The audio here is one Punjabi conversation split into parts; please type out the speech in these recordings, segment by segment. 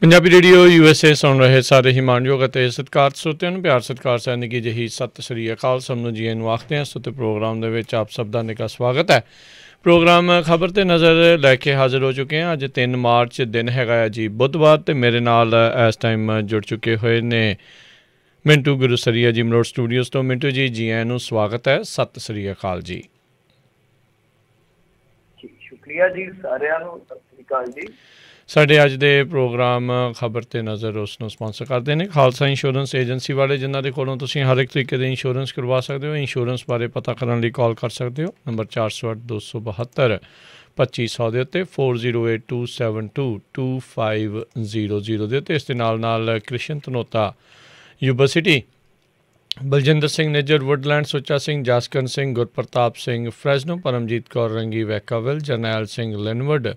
पंजाबी रेडियो USA सुन रहे सारे ही मानयोग ਅਤੇ ਸਤਿਕਾਰ ਸਰੋਤਿਆਂ ਨੂੰ ਪਿਆਰ ਸਤਿਕਾਰ ਸੈਨਿਕੀ ਜਿਹੀ ਸਤਿ ਸ੍ਰੀ ਅਕਾਲ ਸਭ ਨੂੰ ਜੀ ਨੂੰ ਆਖਦੇ ਹਾਂ। ਸੋ ਪ੍ਰੋਗਰਾਮ ਦੇ ਵਿੱਚ ਆਪ ਸਭ ਦਾ ਨਿੱਘਾ ਸਵਾਗਤ ਹੈ। ਪ੍ਰੋਗਰਾਮ ਖਬਰ ਤੇ ਨਜ਼ਰ ਲੈ ਕੇ ਹਾਜ਼ਰ ਹੋ ਚੁੱਕੇ ਹਾਂ। ਅੱਜ 3 ਮਾਰਚ ਦਿਨ ਹੈਗਾ ਜੀ ਬੁੱਧਵਾਰ ਤੇ ਮੇਰੇ ਨਾਲ ਇਸ ਟਾਈਮ ਜੁੜ ਚੁੱਕੇ ਹੋਏ ਨੇ ਮਿੰਟੂ ਗੁਰੂਸਰੀਆ ਜੀ ਮਲੋਟ ਸਟੂਡੀਓਜ਼ ਤੋਂ। ਮਿੰਟੂ ਜੀ ਜੀ ਆਇਆਂ ਨੂੰ ਸਵਾਗਤ ਹੈ। ਸਤਿ ਸ੍ਰੀ ਅਕਾਲ ਜੀ। ਸ਼ੁਕਰੀਆ ਜੀ ਸਾਰਿਆਂ ਨੂੰ ਸਤਿ ਸ੍ਰੀ ਅਕਾਲ ਜੀ। ਸਾਡੇ ਅੱਜ ਦੇ ਪ੍ਰੋਗਰਾਮ ਖਬਰ ਤੇ ਨਜ਼ਰ ਉਸ ਨੂੰ ਸਪਾਂਸਰ ਕਰਦੇ ਨੇ ਖਾਲਸਾ ਇੰਸ਼ੋਰੈਂਸ ਏਜੰਸੀ ਵਾਲੇ, ਜਿਨ੍ਹਾਂ ਦੇ ਕੋਲੋਂ ਤੁਸੀਂ ਹਰ ਇੱਕ ਤਰੀਕੇ ਦੇ ਇੰਸ਼ੋਰੈਂਸ ਕਰਵਾ ਸਕਦੇ ਹੋ। ਇੰਸ਼ੋਰੈਂਸ ਬਾਰੇ ਪਤਾ ਕਰਨ ਲਈ ਕਾਲ ਕਰ ਸਕਦੇ ਹੋ ਨੰਬਰ 408-272-2500 ਦੇ ਉੱਤੇ 4082722500 ਦੇ ਉੱਤੇ। ਇਸ ਦੇ ਨਾਲ Krishan Dhanota Yuba City, Baljinder Singh Nijjar Woodland, Sucha Singh Jaskaran Singh, Gurpratap Singh Fresno, Paramjit Kaur Rangi Vacaville, Jarnail Singh Lynnwood,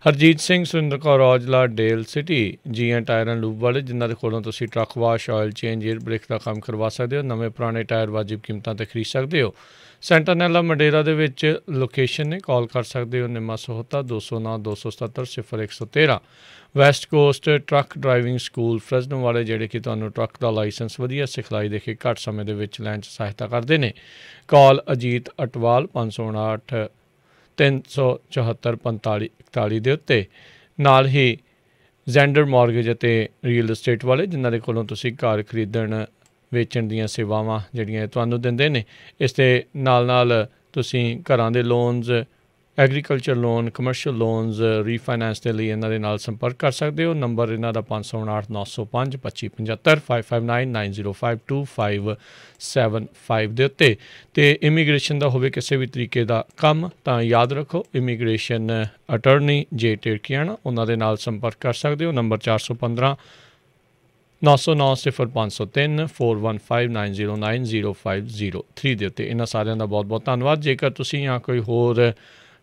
Harjit Singh, Surinder Kaur Aujla Dale City, GN tire and lube ਵਾਲੇ, ਜਿਨ੍ਹਾਂ ਦੇ ਕੋਲੋਂ ਤੁਸੀਂ truck wash, oil change, air brake ਦਾ ਕੰਮ ਕਰਵਾ ਸਕਦੇ ਹੋ। ਨਵੇਂ ਪੁਰਾਣੇ ਟਾਇਰ ਵਾਜਿਬ ਕੀਮਤਾਂ 'ਤੇ ਖਰੀਦ ਸਕਦੇ ਹੋ। ਸੈਂਟਰਨੈਲਾ ਮੰਡੇਰਾ ਦੇ ਵਿੱਚ ਲੋਕੇਸ਼ਨ ਨੇ। ਕਾਲ ਕਰ ਸਕਦੇ ਹੋ Nimma Sahota 209-277-0113। West Coast truck driving school Fresno ਵਾਲੇ, ਜਿਹੜੇ ਕਿ ਤੁਹਾਨੂੰ ਟਰੱਕ ਦਾ ਲਾਇਸੈਂਸ ਵਧੀਆ ਸਿਖਲਾਈ ਦੇ ਕੇ ਘੱਟ ਸਮੇਂ ਦੇ ਵਿੱਚ ਲੈਣ 'ਚ ਸਹਾਇਤਾ ਕਰਦੇ ਨੇ। ਕਾਲ ਅਜੀਤ ਅਟਵਾਲ 559-374-4541 ਦੇ ਉੱਤੇ। ਨਾਲ ਹੀ ਜ਼ੈਂਡਰ ਮੌਰਗੇਜ ਅਤੇ ਰੀਅਲ estate ਵਾਲੇ, ਜਿਨ੍ਹਾਂ ਦੇ ਕੋਲੋਂ ਤੁਸੀਂ ਘਰ ਖਰੀਦਣ ਵੇਚਣ ਦੀਆਂ ਸੇਵਾਵਾਂ ਜਿਹੜੀਆਂ ਤੁਹਾਨੂੰ ਦਿੰਦੇ ਨੇ। ਇਸ ਦੇ ਨਾਲ ਤੁਸੀਂ ਘਰਾਂ ਦੇ loans, agriculture loan, commercial loans, refinance ਦੇ ਲਈ ਇਹਨਾਂ ਦੇ ਨਾਲ ਸੰਪਰਕ ਕਰ ਸਕਦੇ ਹੋ। ਨੰਬਰ ਇਹਨਾਂ ਦਾ 559-905-2575 5595-905-2575 ਦੇ ਉੱਤੇ। ਅਤੇ ਇਮੀਗ੍ਰੇਸ਼ਨ ਦਾ ਹੋਵੇ ਕਿਸੇ ਵੀ ਤਰੀਕੇ ਦਾ ਕੰਮ ਤਾਂ ਯਾਦ ਰੱਖੋ ਇਮੀਗ੍ਰੇਸ਼ਨ ਅਟਰਨੀ ਜੇ ਟਿਰਕੀਆਣਾ, ਉਹਨਾਂ ਦੇ ਨਾਲ ਸੰਪਰਕ ਕਰ ਸਕਦੇ ਹੋ। ਨੰਬਰ 415-909-0503 4159090503 ਦੇ ਉੱਤੇ। ਇਹਨਾਂ ਸਾਰਿਆਂ ਦਾ ਬਹੁਤ ਬਹੁਤ ਧੰਨਵਾਦ। ਜੇਕਰ ਤੁਸੀਂ ਜਾਂ ਕੋਈ ਹੋਰ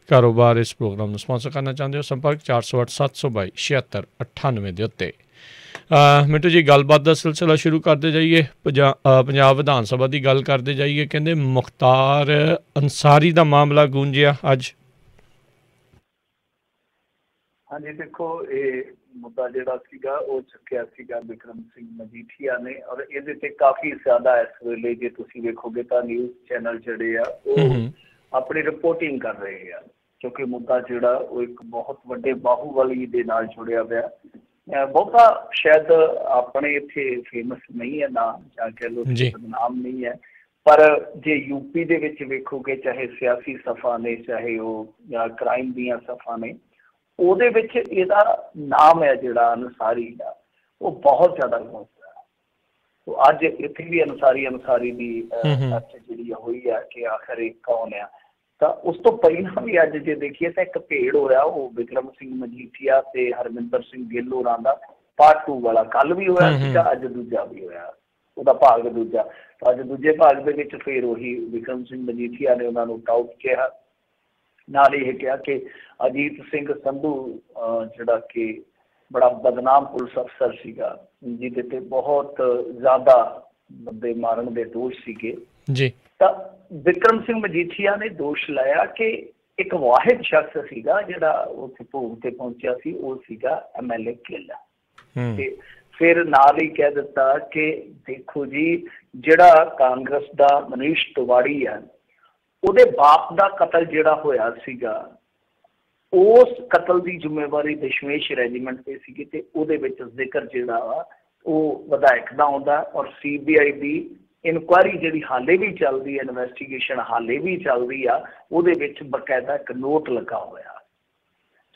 ਕਾਰੋਬਾਰ ਇਸ ਪ੍ਰੋਗਰਾਮ ਨੂੰ ਸਪਾਂਸਰ ਕਰਨਾ ਚਾਹੁੰਦੇ ਹੋ, ਸੰਪਰਕ 408-722-7698 ਦੇ ਉੱਤੇ। ਮਿੰਟੂ ਜੀ, ਗੱਲਬਾਤ ਦਾ ਸਿਲਸਿਲਾ ਸ਼ੁਰੂ ਕਰਦੇ ਜਾਈਏ। ਪੰਜਾਬ ਵਿਧਾਨ ਸਭਾ ਦੀ ਗੱਲ ਕਰਦੇ ਜਾਈਏ। ਕਹਿੰਦੇ ਮੁਖਤਾਰ ਅੰਸਾਰੀ ਦਾ ਮਾਮਲਾ ਗੂੰਜਿਆ ਅੱਜ। ਹਾਂਜੀ, ਦੇਖੋ ਇਹ ਮੁੱਦਾ ਜਿਹੜਾ ਸੀਗਾ ਉਹ ਚੁੱਕਿਆ ਸੀਗਾ ਬਿਕਰਮ ਸਿੰਘ ਮਜੀਠੀਆ ਨੇ, ਔਰ ਇਹਦੇ ਤੇ ਕਾਫੀ ਜ਼ਿਆਦਾ ਇਸ ਵੇਲੇ ਜੇ ਤੁਸੀਂ ਵੇਖੋਗੇ ਤਾਂ ਨਿਊਜ਼ ਚੈਨਲ ਜਿਹੜੇ ਆ ਉਹ ਆਪਣੀ ਰਿਪੋਰਟਿੰਗ ਕਰ ਰਹੇ ਆ, ਕਿਉਂਕਿ ਮੁੱਦਾ ਜਿਹੜਾ ਉਹ ਇੱਕ ਬਹੁਤ ਵੱਡੇ ਬਾਹੂਬਲੀ ਦੇ ਨਾਲ ਜੁੜਿਆ ਪਿਆ। ਬਹੁਤਾ ਸ਼ਾਇਦ ਆਪਣੇ ਇੱਥੇ ਫੇਮਸ ਨਹੀਂ ਹੈ ਨਾ, ਜਾਂ ਕਹਿ ਲਓ ਬਦਨਾਮ ਨਹੀਂ ਹੈ, ਪਰ ਜੇ ਯੂਪੀ ਦੇ ਵਿੱਚ ਵੇਖੋਗੇ ਚਾਹੇ ਸਿਆਸੀ ਸਫਾ ਨੇ, ਚਾਹੇ ਉਹ ਜਾਂ ਕ੍ਰਾਈਮ ਦੀਆਂ ਸਫਾ ਨੇ, ਉਹਦੇ ਵਿੱਚ ਇਹਦਾ ਨਾਮ ਹੈ ਜਿਹੜਾ ਅਨਸਾਰੀ ਦਾ, ਉਹ ਬਹੁਤ ਜ਼ਿਆਦਾ ਪਹੁੰਚਦਾ। ਅੱਜ ਇੱਥੇ ਵੀ ਅਨਸਾਰੀ ਦੀ ਚਰਚਾ ਜਿਹੜੀ ਹੋਈ ਆ ਕਿ ਆਖਰ ਇਹ ਕੌਣ ਆ। ਤਾਂ ਉਸ ਤੋਂ ਪਹਿਲਾਂ ਵੀ ਅੱਜ ਜੇ ਦੇਖੀਏ ਤਾਂ ਇੱਕ ਭੇੜ ਹੋਇਆ, ਉਹ ਬਿਕਰਮ ਸਿੰਘ ਮਜੀਠੀਆ ਤੇ ਹਰਮਿੰਦਰ ਸਿੰਘ ਗਿੱਲ ਹੋਰਾਂ ਦਾ ਪਾਰਟ 2 ਵਾਲਾ। ਕੱਲ੍ਹ ਵੀ ਹੋਇਆ ਸੀਗਾ, ਅੱਜ ਦੂਜਾ ਵੀ ਹੋਇਆ, ਉਹਦਾ ਭਾਗ ਦੂਜਾ। ਅੱਜ ਦੂਜੇ ਭਾਗ ਦੇ ਵਿੱਚ ਫਿਰ ਉਹੀ ਬਿਕਰਮ ਸਿੰਘ ਮਜੀਠੀਆ ਨੇ ਉਹਨਾਂ ਨੂੰ ਟਾਊਟ ਕਿਹਾ, ਨਾਲ ਇਹ ਕਿਹਾ ਕਿ ਅਜੀਤ ਸਿੰਘ ਸੰਧੂ ਜਿਹੜਾ ਕਿ ਬੜਾ ਬਦਨਾਮ ਪੁਲਿਸ ਅਫਸਰ ਸੀਗਾ, ਜਿਹਦੇ ਤੇ ਬਹੁਤ ਜ਼ਿਆਦਾ ਬੰਦੇ ਮਾਰਨ ਦੇ ਦੋਸ਼ ਸੀਗੇ ਜੀ। ਤਾਂ ਬਿਕਰਮ ਸਿੰਘ ਮਜੀਠੀਆ ਨੇ ਦੋਸ਼ ਲਾਇਆ ਕਿ ਇੱਕ ਵਾਹਿਦ ਸ਼ਖਸ ਸੀਗਾ ਜਿਹੜਾ ਉੱਥੇ ਭੋਗ ਤੇ ਪਹੁੰਚਿਆ ਸੀ, ਉਹ ਸੀਗਾ MLA ਗਿੱਲ। ਤੇ ਫਿਰ ਨਾਲ ਹੀ ਕਹਿ ਦਿੱਤਾ ਕਿ ਦੇਖੋ ਜੀ, ਜਿਹੜਾ ਕਾਂਗਰਸ ਦਾ ਮਨੀਸ਼ ਤਿਵਾੜੀ ਹੈ, ਉਹਦੇ ਬਾਪ ਦਾ ਕਤਲ ਜਿਹੜਾ ਹੋਇਆ ਸੀਗਾ, ਉਸ ਕਤਲ ਦੀ ਜ਼ਿੰਮੇਵਾਰੀ ਦਸ਼ਮੇਸ਼ ਰੈਜੀਮੈਂਟ ਤੇ ਸੀਗੀ, ਤੇ ਉਹਦੇ ਵਿੱਚ ਜ਼ਿਕਰ ਜਿਹੜਾ ਵਾ ਉਹ ਵਿਧਾਇਕ ਦਾ ਆਉਂਦਾ। ਔਰ CBI ਦੀ ਇਨਕੁਆਇਰੀ ਜਿਹੜੀ ਹਾਲੇ ਵੀ ਚੱਲਦੀ ਹੈ, ਇਨਵੈਸਟੀਗੇਸ਼ਨ ਹਾਲੇ ਵੀ ਚੱਲਦੀ ਆ, ਉਹਦੇ ਵਿੱਚ ਬਕਾਇਦਾ ਇੱਕ ਨੋਟ ਲੱਗਾ ਹੋਇਆ।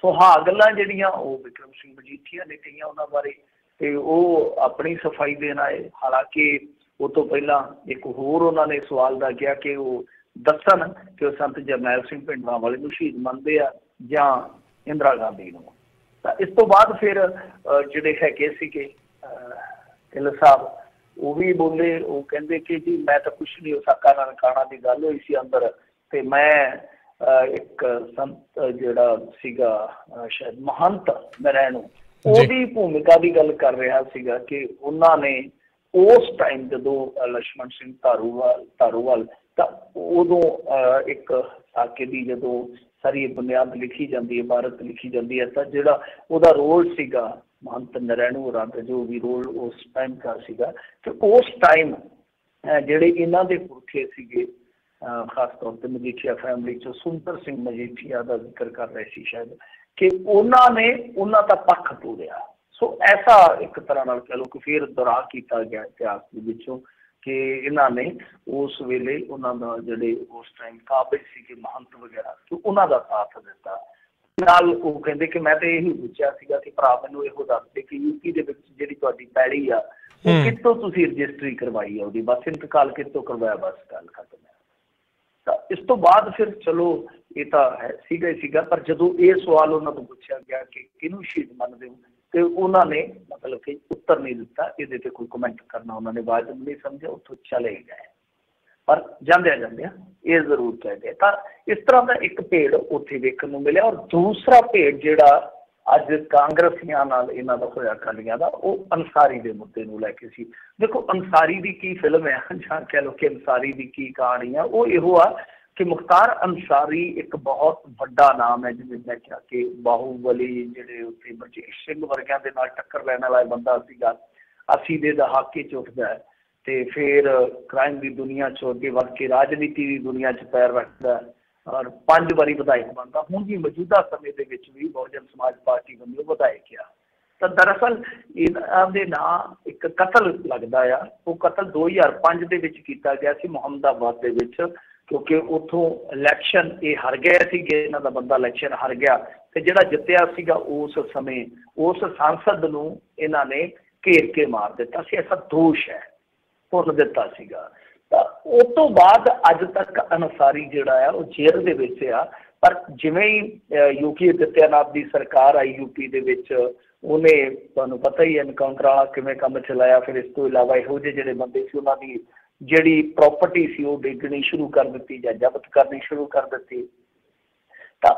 ਸੋ ਹਾਂ, ਗੱਲਾਂ ਜਿਹੜੀਆਂ ਉਹ ਬਿਕਰਮ ਸਿੰਘ ਮਜੀਠੀਆ ਨੇ ਕਹੀਆਂ ਉਹਨਾਂ ਬਾਰੇ, ਤੇ ਉਹ ਆਪਣੀ ਸਫਾਈ ਦੇਣ ਆਏ। ਹਾਲਾਂਕਿ ਉਹ ਤੋਂ ਪਹਿਲਾਂ ਇੱਕ ਹੋਰ ਉਹਨਾਂ ਨੇ ਸਵਾਲ ਦਾ ਕਿਹਾ ਕਿ ਉਹ ਦੱਸਣ ਕਿ ਉਹ ਸੰਤ ਜਰਨੈਲ ਸਿੰਘ ਭਿੰਡਰਾਂਵਾਲੇ ਨੂੰ ਸ਼ਹੀਦ ਮੰਨਦੇ ਆ ਜਾਂ ਇੰਦਰਾ ਗਾਂਧੀ ਨੂੰ। ਤਾਂ ਇਸ ਤੋਂ ਬਾਅਦ ਫਿਰ ਜਿਹੜੇ ਹੈਗੇ ਸੀਗੇ ਗਿੱਲ ਸਾਹਿਬ, ਉਹ ਵੀ ਬੋਲੇ। ਉਹ ਕਹਿੰਦੇ ਕਿ ਜੀ ਮੈਂ ਤਾਂ ਕੁਛ ਨਹੀਂ, ਸਾਕਾ ਨਨਕਾਣਾ ਦੀ ਗੱਲ ਹੋਈ ਸੀ ਅੰਦਰ, ਤੇ ਮੈਂ ਇੱਕ ਸੰਤ ਜਿਹੜਾ ਸੀਗਾ ਸ਼ਾਇਦ ਮਹੰਤ ਨਰੈਣੂ, ਉਹਦੀ ਭੂਮਿਕਾ ਦੀ ਗੱਲ ਕਰ ਰਿਹਾ ਸੀਗਾ ਕਿ ਉਹਨਾਂ ਨੇ ਉਸ ਟਾਈਮ ਜਦੋਂ ਲਛਮਣ ਸਿੰਘ ਧਾਰੂਵਾਲ ਤਾਂ ਉਦੋਂ ਇੱਕ ਸਾਕੇ ਦੀ ਜਦੋਂ ਸਾਰੀ ਬੁਨਿਆਦ ਲਿਖੀ ਜਾਂਦੀ ਹੈ, ਇਬਾਰਤ ਲਿਖੀ ਜਾਂਦੀ ਹੈ, ਤਾਂ ਜਿਹੜਾ ਉਹਦਾ ਰੋਲ ਸੀਗਾ महंत नरैणू होरां दा जो भी रोल उस टाइम का सीगा ते उस टाइम ਜਿਹੜੇ ਇਹਨਾਂ ਦੇ ਪੁਰਖੇ ਸੀਗੇ ਖਾਸ ਤੌਰ ਤੇ ਮਜੀਠੀਆ ਫੈਮਿਲੀ ਚੋਂ ਸੁੰਦਰ ਸਿੰਘ ਮਜੀਠੀਆ ਦਾ ਜ਼ਿਕਰ ਕਰ ਰਹੇ ਸੀ ਸ਼ਾਇਦ ਕਿ ਉਹਨਾਂ ਨੇ ਉਹਨਾਂ ਦਾ ਪੱਖ ਪੂਰਿਆ। ਸੋ ਐਸਾ ਇੱਕ ਤਰ੍ਹਾਂ ਨਾਲ ਕਹਿ ਲਓ ਕਿ ਫਿਰ ਦੁਹਰਾ ਕੀਤਾ ਗਿਆ ਇਤਿਹਾਸ ਦੇ ਵਿੱਚੋਂ ਕਿ ਇਹਨਾਂ ਨੇ ਉਸ ਵੇਲੇ ਉਹਨਾਂ ਦਾ ਜਿਹੜੇ ਉਸ ਟਾਈਮ ਕਾਬਿਲ ਸੀਗੇ ਮਹੰਤ ਵਗੈਰਾ ਕਿ ਉਹਨਾਂ ਦਾ ਸਾਥ ਦਿੱਤਾ। ਨਾਲ ਉਹ ਕਹਿੰਦੇ ਕਿ ਮੈਂ ਤਾਂ ਇਹੀ ਪੁੱਛਿਆ ਸੀਗਾ ਕਿ ਭਰਾ ਮੈਨੂੰ ਇਹੋ ਦੱਸਦੇ ਕਿ ਯੂਪੀ ਦੇ ਵਿੱਚ ਜਿਹੜੀ ਤੁਹਾਡੀ ਪੈੜੀ ਆ ਉਹ ਕਿੱਥੋਂ ਤੁਸੀਂ ਰਜਿਸਟਰੀ ਕਰਵਾਈ ਆ ਉਹਦੀ, ਬਸ ਇੰਤਕਾਲ ਕਿੱਥੋਂ ਕਰਵਾਇਆ, ਬਸ ਗੱਲ ਖਤਮ ਹੈ। ਤਾਂ ਇਸ ਤੋਂ ਬਾਅਦ ਫਿਰ ਚਲੋ ਇਹ ਤਾਂ ਹੈ ਸੀਗਾ ਹੀ ਸੀਗਾ, ਪਰ ਜਦੋਂ ਇਹ ਸਵਾਲ ਉਹਨਾਂ ਤੋਂ ਪੁੱਛਿਆ ਗਿਆ ਕਿ ਕਿਹਨੂੰ ਸ਼ਹੀਦ ਮੰਨਦੇ ਹੋ ਤੇ ਉਹਨਾਂ ਨੇ ਮਤਲਬ ਕਿ ਉੱਤਰ ਨਹੀਂ ਦਿੱਤਾ, ਇਹਦੇ ਤੇ ਕੋਈ ਕਮੈਂਟ ਕਰਨਾ ਉਹਨਾਂ ਨੇ ਵਾਜਬ ਨਹੀਂ ਸਮਝਿਆ, ਉੱਥੋਂ ਚਲੇ ਗਏ। ਪਰ ਜਾਂਦਿਆਂ ਇਹ ਜ਼ਰੂਰ ਕਹਿ ਗਏ। ਤਾਂ ਇਸ ਤਰ੍ਹਾਂ ਦਾ ਇੱਕ ਭੇੜ ਉੱਥੇ ਵੇਖਣ ਨੂੰ ਮਿਲਿਆ। ਔਰ ਦੂਸਰਾ ਭੇੜ ਜਿਹੜਾ ਅੱਜ ਕਾਂਗਰਸੀਆਂ ਨਾਲ ਇਹਨਾਂ ਦਾ ਹੋਇਆ ਅਕਾਲੀਆਂ ਦਾ, ਉਹ ਅੰਸਾਰੀ ਦੇ ਮੁੱਦੇ ਨੂੰ ਲੈ ਕੇ ਸੀ। ਦੇਖੋ ਅੰਸਾਰੀ ਦੀ ਕੀ ਫਿਲਮ ਹੈ ਜਾਂ ਕਹਿ ਲਓ ਕਿ ਅੰਸਾਰੀ ਦੀ ਕੀ ਕਹਾਣੀ ਆ, ਉਹ ਇਹੋ ਆ ਕਿ ਮੁਖਤਾਰ ਅੰਸਾਰੀ ਇੱਕ ਬਹੁਤ ਵੱਡਾ ਨਾਮ ਹੈ, ਜਿਵੇਂ ਮੈਂ ਕਿਹਾ ਕਿ ਬਾਹੂਬਲੀ ਜਿਹੜੇ ਉੱਥੇ ਬਰਜੇਸ਼ ਸਿੰਘ ਵਰਗਿਆਂ ਦੇ ਨਾਲ ਟੱਕਰ ਲੈਣ ਵਾਲਾ ਬੰਦਾ ਸੀਗਾ, 80 ਦੇ ਦਹਾਕੇ 'ਚ ਉੱਠਦਾ ਹੈ ਤੇ ਫਿਰ ਕ੍ਰਾਈਮ ਦੀ ਦੁਨੀਆ 'ਚੋਂ ਅੱਗੇ ਵੱਧ ਕੇ ਰਾਜਨੀਤੀ ਦੀ ਦੁਨੀਆ 'ਚ ਪੈਰ ਰੱਖਦਾ ਔਰ 5 ਵਾਰੀ ਵਿਧਾਇਕ ਬਣਦਾ। ਹੁਣ ਵੀ ਮੌਜੂਦਾ ਸਮੇਂ ਦੇ ਵਿੱਚ ਵੀ ਬਹੁਜਨ ਸਮਾਜ ਪਾਰਟੀ ਵੱਲੋਂ ਵਿਧਾਇਕ ਆ। ਤਾਂ ਦਰਅਸਲ ਇਹਨਾਂ ਦੇ ਨਾਂ ਇੱਕ ਕਤਲ ਲੱਗਦਾ ਆ, ਉਹ ਕਤਲ 2005 ਦੇ ਵਿੱਚ ਕੀਤਾ ਗਿਆ ਸੀ ਮੁਹੰਮਦਾਬਾਦ ਦੇ ਵਿੱਚ, ਕਿਉਂਕਿ ਉੱਥੋਂ ਇਲੈਕਸ਼ਨ ਇਹ ਹਾਰ ਗਏ ਸੀਗੇ, ਇਹਨਾਂ ਦਾ ਬੰਦਾ ਇਲੈਕਸ਼ਨ ਹਾਰ ਗਿਆ ਤੇ ਜਿਹੜਾ ਜਿੱਤਿਆ ਸੀਗਾ ਉਸ ਸਮੇਂ ਉਸ ਸਾਂਸਦ ਨੂੰ ਇਹਨਾਂ ਨੇ ਘੇਰ ਕੇ ਮਾਰ ਦਿੱਤਾ ਸੀ। ਐਸਾ ਦੋਸ਼ ਹੈ, ਭੁੰਨ ਦਿੱਤਾ ਸੀਗਾ। ਤਾਂ ਉਸ ਤੋਂ ਬਾਅਦ ਅੱਜ ਤੱਕ ਅੰਸਾਰੀ ਜਿਹੜਾ ਆ ਉਹ ਜੇਲ੍ਹ ਦੇ ਵਿੱਚ ਆ। ਪਰ ਜਿਵੇਂ ਹੀ ਯੋਗੀ ਆਦਿੱਤਿਆਨਾਥ ਦੀ ਸਰਕਾਰ ਆਈ ਯੂਪੀ ਦੇ ਵਿੱਚ, ਉਹਨੇ ਤੁਹਾਨੂੰ ਪਤਾ ਹੀ ਐਨਕਾਊਂਟਰ ਵਾਲਾ ਕਿਵੇਂ ਕੰਮ ਚਲਾਇਆ। ਫਿਰ ਇਸ ਤੋਂ ਇਲਾਵਾ ਇਹੋ ਜਿਹੇ ਜਿਹੜੇ ਬੰਦੇ ਸੀ ਉਹਨਾਂ ਦੀ ਜਿਹੜੀ ਪ੍ਰੋਪਰਟੀ ਸੀ ਉਹ ਡੇਗਣੀ ਸ਼ੁਰੂ ਕਰ ਦਿੱਤੀ ਜਾਂ ਜ਼ਬਤ ਕਰਨੀ ਸ਼ੁਰੂ ਕਰ ਦਿੱਤੀ। ਤਾਂ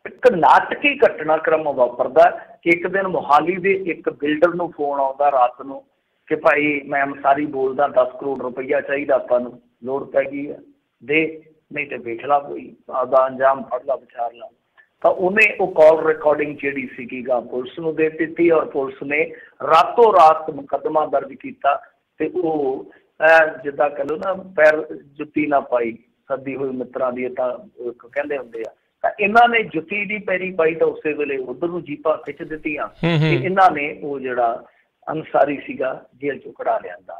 ਇੱਕ ਨਾਟਕੀ ਘਟਨਾਕ੍ਰਮ ਵਾਪਰਦਾ ਕਿ ਇੱਕ ਦਿਨ ਮੋਹਾਲੀ ਦੇ ਇੱਕ ਬਿਲਡਰ ਨੂੰ ਫੋਨ ਆਉਂਦਾ ਰਾਤ ਨੂੰ ਕਿ ਭਾਈ ਮੈਂ ਅੰਸਾਰੀ ਬੋਲਦਾ, 10 ਕਰੋੜ ਰੁਪਈਆ ਚਾਹੀਦਾ, ਆਪਾਂ ਨੂੰ ਲੋੜ ਪੈ ਗਈ ਹੈ, ਦੇ ਨਹੀਂ ਤੇ ਵੇਖ ਲਾ ਕੋਈ ਆਪਦਾ ਅੰਜਾਮ ਫੜ ਲਾ, ਵਿਚਾਰ ਲਾ। ਤਾਂ ਉਹਨੇ ਉਹ ਕਾਲ ਰਿਕਾਰਡਿੰਗ ਜਿਹੜੀ ਸੀਗੀ ਗਾ ਪੁਲਿਸ ਨੂੰ ਦੇ ਦਿੱਤੀ ਔਰ ਪੁਲਿਸ ਨੇ ਰਾਤੋਂ ਰਾਤ ਮੁਕੱਦਮਾ ਦਰਜ ਕੀਤਾ ਤੇ ਉਹ ਜਿੱਦਾਂ ਕਹਿ ਲਓ ਨਾ ਪੈਰ ਜੁੱਤੀ ਨਾ ਪਾਈ ਸੱਦੀ ਹੋਈ ਮਿੱਤਰਾਂ ਦੀ, ਤਾਂ ਕਹਿੰਦੇ ਹੁੰਦੇ ਆ। ਤਾਂ ਇਹਨਾਂ ਨੇ ਜੁੱਤੀ ਦੀ ਪੈਰੀ ਪਾਈ ਤਾਂ ਉਸੇ ਵੇਲੇ ਉਧਰ ਨੂੰ ਜੀਪਾਂ ਖਿੱਚ ਦਿੱਤੀਆਂ ਤੇ ਇਹਨਾਂ ਨੇ ਉਹ ਜਿਹੜਾ ਅੰਸਾਰੀ ਸੀਗਾ ਜੇਲ੍ਹ ਚੋਂ ਕਢਾ ਲਿਆਂਦਾ।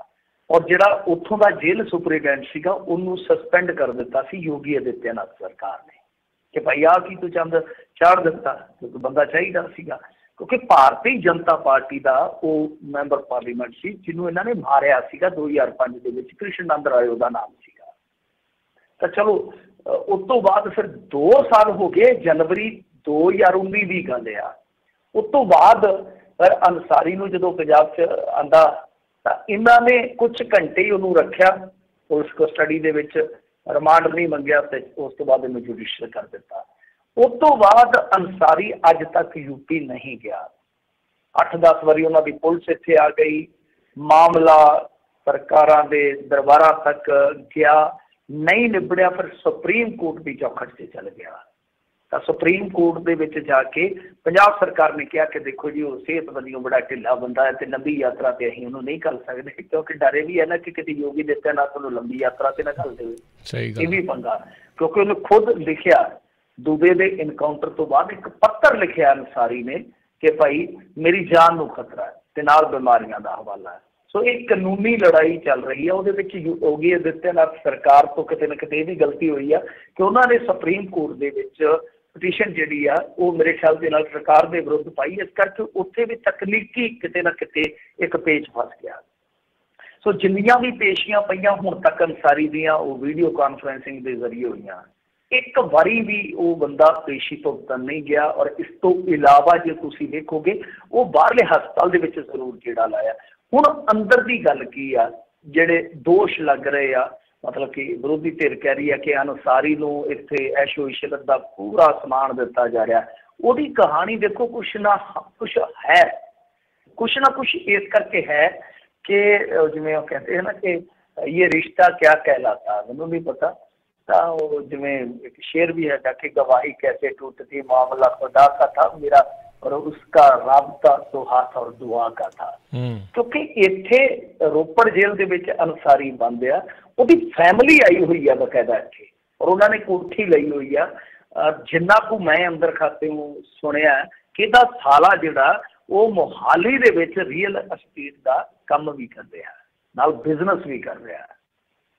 ਔਰ ਜਿਹੜਾ ਉੱਥੋਂ ਦਾ ਜੇਲ੍ਹ ਸੁਪਰੀਡੈਂਟ ਸੀਗਾ ਉਹਨੂੰ ਸਸਪੈਂਡ ਕਰ ਦਿੱਤਾ ਸੀ ਯੋਗੀ ਆਦਿੱਤਿਆਨਾਥ ਸਰਕਾਰ ਨੇ ਕਿ ਭਾਈ ਆਹ ਕੀ ਤੂੰ ਚੰਦ ਚਾੜ ਦਿੱਤਾ, ਕਿਉਂਕਿ ਬੰਦਾ ਚਾਹੀਦਾ ਸੀਗਾ। ਕਿਉਂਕਿ ਭਾਰਤੀ ਜਨਤਾ ਪਾਰਟੀ ਦਾ ਉਹ ਮੈਂਬਰ ਪਾਰਲੀਮੈਂਟ ਸੀ ਜਿਹਨੂੰ ਇਹਨਾਂ ਨੇ ਮਾਰਿਆ ਸੀਗਾ 2005 ਦੇ ਵਿੱਚ, ਕ੍ਰਿਸ਼ਨ ਨੰਦ ਰਾਏ ਉਹਦਾ ਨਾਮ ਸੀਗਾ। ਤਾਂ ਚਲੋ ਉਸ ਤੋਂ ਬਾਅਦ ਫਿਰ 2 ਸਾਲ ਹੋ ਗਏ, ਜਨਵਰੀ 2019 ਦੀ ਗੱਲ ਆ। ਉਸ ਤੋਂ ਬਾਅਦ ਪਰ ਅੰਸਾਰੀ ਨੂੰ ਜਦੋਂ ਪੰਜਾਬ 'ਚ ਆਂਦਾ ਤਾਂ ਇਹਨਾਂ ਨੇ ਕੁਝ ਘੰਟੇ ਹੀ ਉਹਨੂੰ ਰੱਖਿਆ ਪੁਲਿਸ ਕਸਟਡੀ ਦੇ ਵਿੱਚ, ਰਿਮਾਂਡ ਨਹੀਂ ਮੰਗਿਆ ਤੇ ਉਸ ਤੋਂ ਬਾਅਦ ਇਹਨੂੰ ਜੁਡੀਸ਼ੀਅਲ ਕਰ ਦਿੱਤਾ। ਉਸ ਤੋਂ ਬਾਅਦ ਅੰਸਾਰੀ ਅੱਜ ਤੱਕ ਯੂਪੀ ਨਹੀਂ ਗਿਆ। 8-10 ਵਾਰੀ ਉਹਨਾਂ ਦੀ ਪੁਲਿਸ ਇੱਥੇ ਆ ਗਈ, ਮਾਮਲਾ ਸਰਕਾਰਾਂ ਦੇ ਦਰਬਾਰਾਂ ਤੱਕ ਗਿਆ, ਨਹੀਂ ਨਿਬੜਿਆ, ਫਿਰ ਸੁਪਰੀਮ ਕੋਰਟ ਦੀ ਚੌਖਟ 'ਤੇ ਚੱਲ ਗਿਆ। ਤਾਂ ਸੁਪਰੀਮ ਕੋਰਟ ਦੇ ਵਿੱਚ ਜਾ ਕੇ ਪੰਜਾਬ ਸਰਕਾਰ ਨੇ ਕਿਹਾ ਕਿ ਦੇਖੋ ਜੀ ਉਹ ਸਿਹਤ ਵੱਲੋਂ ਬੜਾ ਢਿੱਲਾ ਬੰਦਾ ਹੈ ਤੇ ਲੰਬੀ ਯਾਤਰਾ ਤੇ ਅਸੀਂ ਉਹਨੂੰ ਨਹੀਂ ਕਰ ਸਕਦੇ, ਕਿਉਂਕਿ ਡਰੇ ਵੀ ਹੈ ਨਾ ਕਿ ਕਿਤੇ ਯੋਗੀ ਆਦਿੱਤਿਆਨਾਥ ਉਹਨੂੰ ਲੰਬੀ ਯਾਤਰਾ ਤੇ ਨਾ ਘੱਲ ਦੇਵੇ। ਸਹੀ ਗੱਲ, ਇਹ ਵੀ ਪੰਗਾ, ਕਿਉਂਕਿ ਉਹਨੇ ਖੁਦ ਲਿਖਿਆ ਦੂਬੇ ਦੇ ਇਨਕਾਊਂਟਰ ਤੋਂ ਬਾਅਦ ਇੱਕ ਪੱਤਰ ਲਿਖਿਆ ਅੰਸਾਰੀ ਨੇ ਕਿ ਭਾਈ ਮੇਰੀ ਜਾਨ ਨੂੰ ਖਤਰਾ ਹੈ ਤੇ ਨਾਲ ਬਿਮਾਰੀਆਂ ਦਾ ਹਵਾਲਾ ਹੈ। ਸੋ ਇਹ ਕਾਨੂੰਨੀ ਲੜਾਈ ਚੱਲ ਰਹੀ ਹੈ। ਉਹਦੇ ਵਿੱਚ ਯੋਗੀ ਆਦਿੱਤਿਆਨਾਥ ਸਰਕਾਰ ਤੋਂ ਕਿਤੇ ਨਾ ਕਿਤੇ ਇਹ ਵੀ ਗਲਤੀ ਹੋਈ ਆ ਕਿ ਉਹਨਾਂ ਨੇ ਸੁਪਰੀਮ ਕੋਰਟ ਦੇ ਵਿੱਚ ਪਟੀਸ਼ਨ ਜਿਹੜੀ ਆ ਉਹ ਮੇਰੇ ਖਿਆਲ ਦੇ ਨਾਲ ਸਰਕਾਰ ਦੇ ਵਿਰੁੱਧ ਪਾਈ, ਇਸ ਕਰਕੇ ਉੱਥੇ ਵੀ ਤਕਨੀਕੀ ਕਿਤੇ ਨਾ ਕਿਤੇ ਇੱਕ ਪੇਚ ਫਸ ਗਿਆ। ਸੋ ਜਿੰਨੀਆਂ ਵੀ ਪੇਸ਼ੀਆਂ ਪਈਆਂ ਹੁਣ ਤੱਕ ਅੰਸਾਰੀ ਦੀਆਂ ਉਹ ਵੀਡੀਓ ਕਾਨਫਰੰਸਿੰਗ ਦੇ ਜ਼ਰੀਏ ਹੋਈਆਂ, ਇੱਕ ਵਾਰੀ ਵੀ ਉਹ ਬੰਦਾ ਪੇਸ਼ੀ ਭੁਗਤਣ ਨਹੀਂ ਗਿਆ। ਔਰ ਇਸ ਤੋਂ ਇਲਾਵਾ ਜੇ ਤੁਸੀਂ ਦੇਖੋਗੇ ਉਹ ਬਾਹਰਲੇ ਹਸਪਤਾਲ ਦੇ ਵਿੱਚ ਜ਼ਰੂਰ ਜਿਹੜਾ ਲਾਇਆ। ਹੁਣ ਅੰਦਰ ਦੀ ਗੱਲ ਕੀ ਆ, ਜਿਹੜੇ ਦੋਸ਼ ਲੱਗ ਰਹੇ ਆ, ਮਤਲਬ ਕਿ ਵਿਰੋਧੀ ਧਿਰ ਕਹਿ ਰਹੀ ਹੈ ਕਿ ਅੰਸਾਰੀ ਨੂੰ ਇੱਥੇ ਐਸ਼ੋ ਇਸ਼ਰਤ ਦਾ ਪੂਰਾ ਸਮਾਨ ਦਿੱਤਾ ਜਾ ਰਿਹਾ। ਉਹਦੀ ਕਹਾਣੀ ਦੇਖੋ ਕੁਛ ਨਾ ਕੁਛ ਹੈ, ਕੁਛ ਨਾ ਕੁਛ ਇਸ ਕਰਕੇ ਹੈ ਕਿ ਜਿਵੇਂ ਉਹ ਕਹਿੰਦੇ ਹੈ ਨਾ ਕਿ ਇਹ ਰਿਸ਼ਤਾ ਕਿਆ ਕਹਿਲਾਤਾ, ਮੈਨੂੰ ਨਹੀਂ ਪਤਾ। ਤਾਂ ਉਹ ਜਿਵੇਂ ਇੱਕ ਸ਼ੇਰ ਵੀ ਹੈਗਾ ਕਿ ਗਵਾਹੀ ਕੈਸੇ ਟੁੱਟਦੀ ਮਾਮਲਾ खुदा का था, मेरा और उसका राबता तो हाथ और दुआ का था। क्योंकि इत्थे रोपड़ जेल दे विच अंसारी बंद आ, उहदी फैमिली आई हुई है बकायदा इत्थे, और उन्होंने कोठी लई हुई आ। जिन्ना को मैं अंदर खाते सुनिया कि इहदा साला जिहड़ा वो मोहाली दे विच रीयल एस्टेट का काम भी कर रहा, नाल बिजनेस भी कर रहा।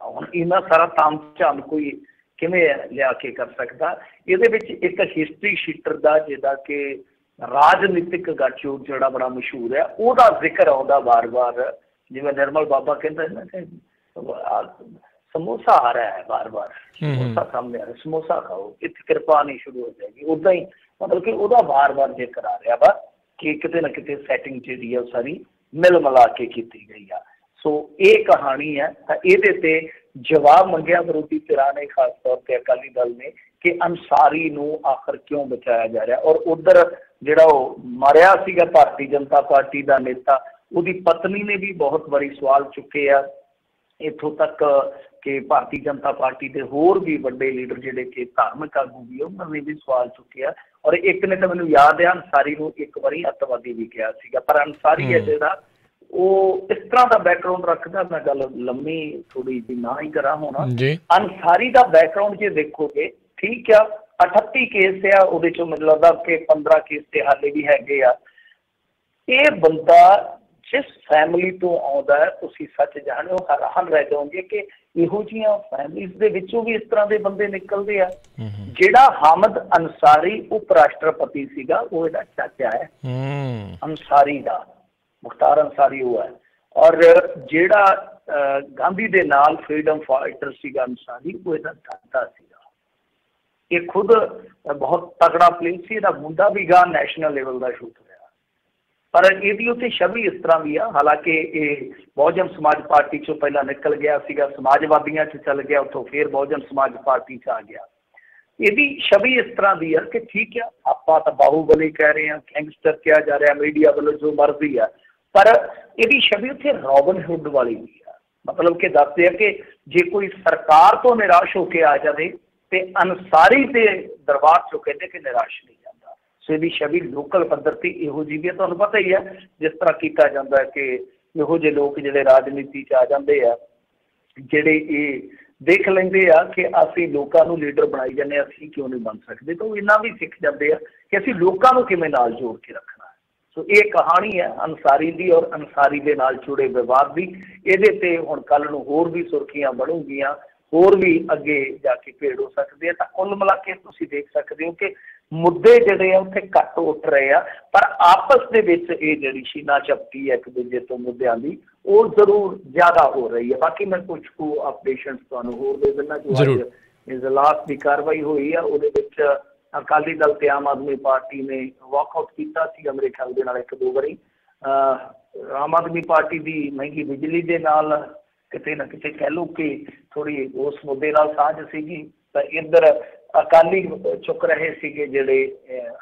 हुण इन्ना सारा ताम झाम कोई किवें लिया के कर सकदा? इहदे विच एक हिस्टरी शीटर दा जिहदा कि राजनीतिक गठजोड़ जिहड़ा बड़ा मशहूर है, उहदा जिक्र आउंदा बार बार, जिवें निर्मल बाबा कहंदा है ना कि समोसा आ रहा है, बार बार समोसा सामने आ रहा है, समोसा खाओ, इत्थे कृपा नहीं शुरू हो जाएगी। उदा ही मतलब कि उहदा बार बार जिक्र आ रहा वा कि किते ना किते सैटिंग जिहड़ी है सारी मिल मिला के कीती गई आ। सो ये कहानी है, तो ये जवाब मंगया विरोधी धिरां ने, खास तौर पर अकाली दल ने, कि अंसारी नूं आखिर क्यों बचाया जा रहा। और उधर जिहड़ा मरिया सीगा भारतीय जनता पार्टी का नेता, उसकी पत्नी ने भी बहुत बारी सवाल चुके आ, इत्थों तक कि भारतीय जनता पार्टी के होर भी बड़े लीडर जिहड़े कि धार्मिक आगू भी उन्होंने भी सवाल चुके आ। और एक ने तो मैनूं याद है अंसारी नूं एक बारी अतवादी भी कहा सीगा, पर अंसारी है जिहड़ा वो इस तरह का बैकग्राउंड रखता, मैं गल लंबी थोड़ी जी ना ही करा होना। अंसारी का बैकग्राउंड जो देखोगे, ठीक है 38 केस है, उहदे चों मैनूं लगदा कि 15 केस ते हाले भी हैगे आ। ये बंदा जिस फैमिली तो आउंदा है, तुसीं सच जाणो हैरान रह जाओगे कि इहो जिहियां फैमिलीज़ दे विचों भी इस तरह के बंदे निकलते आ। जिहड़ा हामिद अंसारी उप राष्ट्रपति सीगा, वो इहदा चाचा है अंसारी दा, मुख्तार अंसारी हुआ है। और जिहड़ा गांधी दे नाल फ्रीडम फाइटर सीगा अंसारी, वो इहदा दादा सीगा। ये खुद बहुत तगड़ा प्लेयर सी, इहदा मुंडा भी गा नैशनल लेवल का शूटर है। पर इहदी उत्ते छवि इस तरह भी आ, हालांकि ये बहुजन समाज पार्टी चों पहला निकल गया सीगा, समाजवादियों च चल गया, उतों फिर बहुजन समाज पार्टी च आ गया। यदि छवि इस तरह की है कि ठीक है आप तो बाहुबली कह रहे हैं, गैंगस्टर कहा जा रहा है, मीडिया वालों जो मर्जी है, पर यदि छवि उत्थे रॉबिन हुड वाली भी है। मतलब कि दसते हैं कि जे कोई सरकार तो निराश होकर आ जाए तो अंसारी के दरबार चो कहते कि निराश नहीं जाता। सो यदि छवि लोकल पद्धर से इहो जी भी, तुहानूं पता ही है जिस तरह किया जाता है कि इहो जे लोग जिहड़े राजनीति च आ जाते हैं, जिहड़े ये देख लेंगे आ कि असीं लोकां नूं लीडर बनाई जाने, असीं क्यों नहीं बन सकते, तो इन्ना भी सीख जाते हैं कि असीं लोकां नूं किवें नाल जोड़ के रखना है। सो ये कहानी है अंसारी दी और अंसारी दे नाल जुड़े विवाद दी। इहदे ते हुण कल नूं होर भी सुर्खियां बनूंगियां, होर भी अगे जाके भेड़ हो सकते हैं। तो कुल मिला के तुसीं देख सकते हो कि मुद्दे जिहड़े आ उत्थे घट उठ रहे आ, पर आपस दे विच ये जिहड़ी शीना झपटी है एक दूजे तो मुद्दों की, वो जरूर ज्यादा हो रही है। बाकी मैं कुछ को अपडेशनस तुहानूं होर दे दिंदा। जो अज इजलास की कार्रवाई हुई है, उहदे विच अकाली दल ते आम आदमी पार्टी ने वॉकआउट किया सीगा, मेरे ख्याल दे नाल एक दो बारी। आम आदमी पार्टी की महंगी बिजली के नाल किते ना किते कह लो कि थोड़ी उस मुद्दे नाल साझ सीगी, तो इधर अकाली चुक रहे सीगे जिहड़े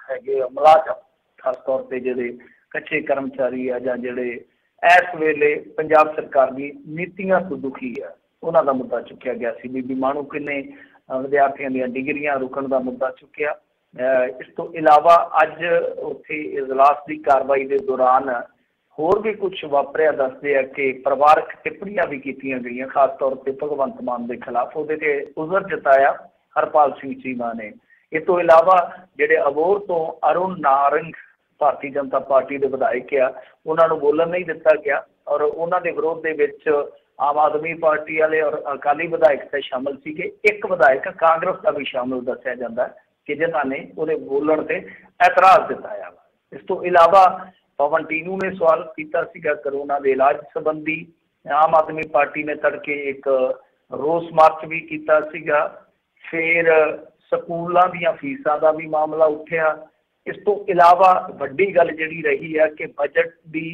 हैगे मुलाजम, खास तौर पर जिहड़े कच्चे कर्मचारी आ जां जिहड़े इस वेले पंजाब सरकार की नीतियां तो दुखी है, उन्हों का मुद्दा चुकया गया सी। बीबी माणूके ने विद्यार्थियों दी डिग्रियां रुकण का मुद्दा चुकया। इस तो इलावा अज उत्थे इजलास की कार्रवाई के दौरान होर भी कुछ वापरिया दसदे है कि परिवारक टिप्पणियां भी कीतियां गई, खास तौर पर भगवंत मान के खिलाफ। उहदे ते उज़र जताया हरपाल सिंह चीमा ने। इस तो इलावा जिहड़े अबोहर तो अरुण नारंग भारतीय जनता पार्टी के विधायक आ, उन्होंने बोलन नहीं दिता गया, और उन्होंने विरोध के विच आम आदमी पार्टी वाले और अकाली विधायक तो शामिल सीगे, एक विधायक कांग्रेस का भी शामिल दसिया जाता है कि जिन्होंने उहदे बोलण ते एतराज जताया। इस तो इलावा पवन टीनू ने सवाल किया सीगा कोरोना के इलाज संबंधी। आम आदमी पार्टी ने तड़के एक रोस मार्च भी किया सीगा। फिर स्कूलों दी फीसां का भी मामला उठिया। इस तो इलावा वड्डी गल जिहड़ी रही है कि बजट की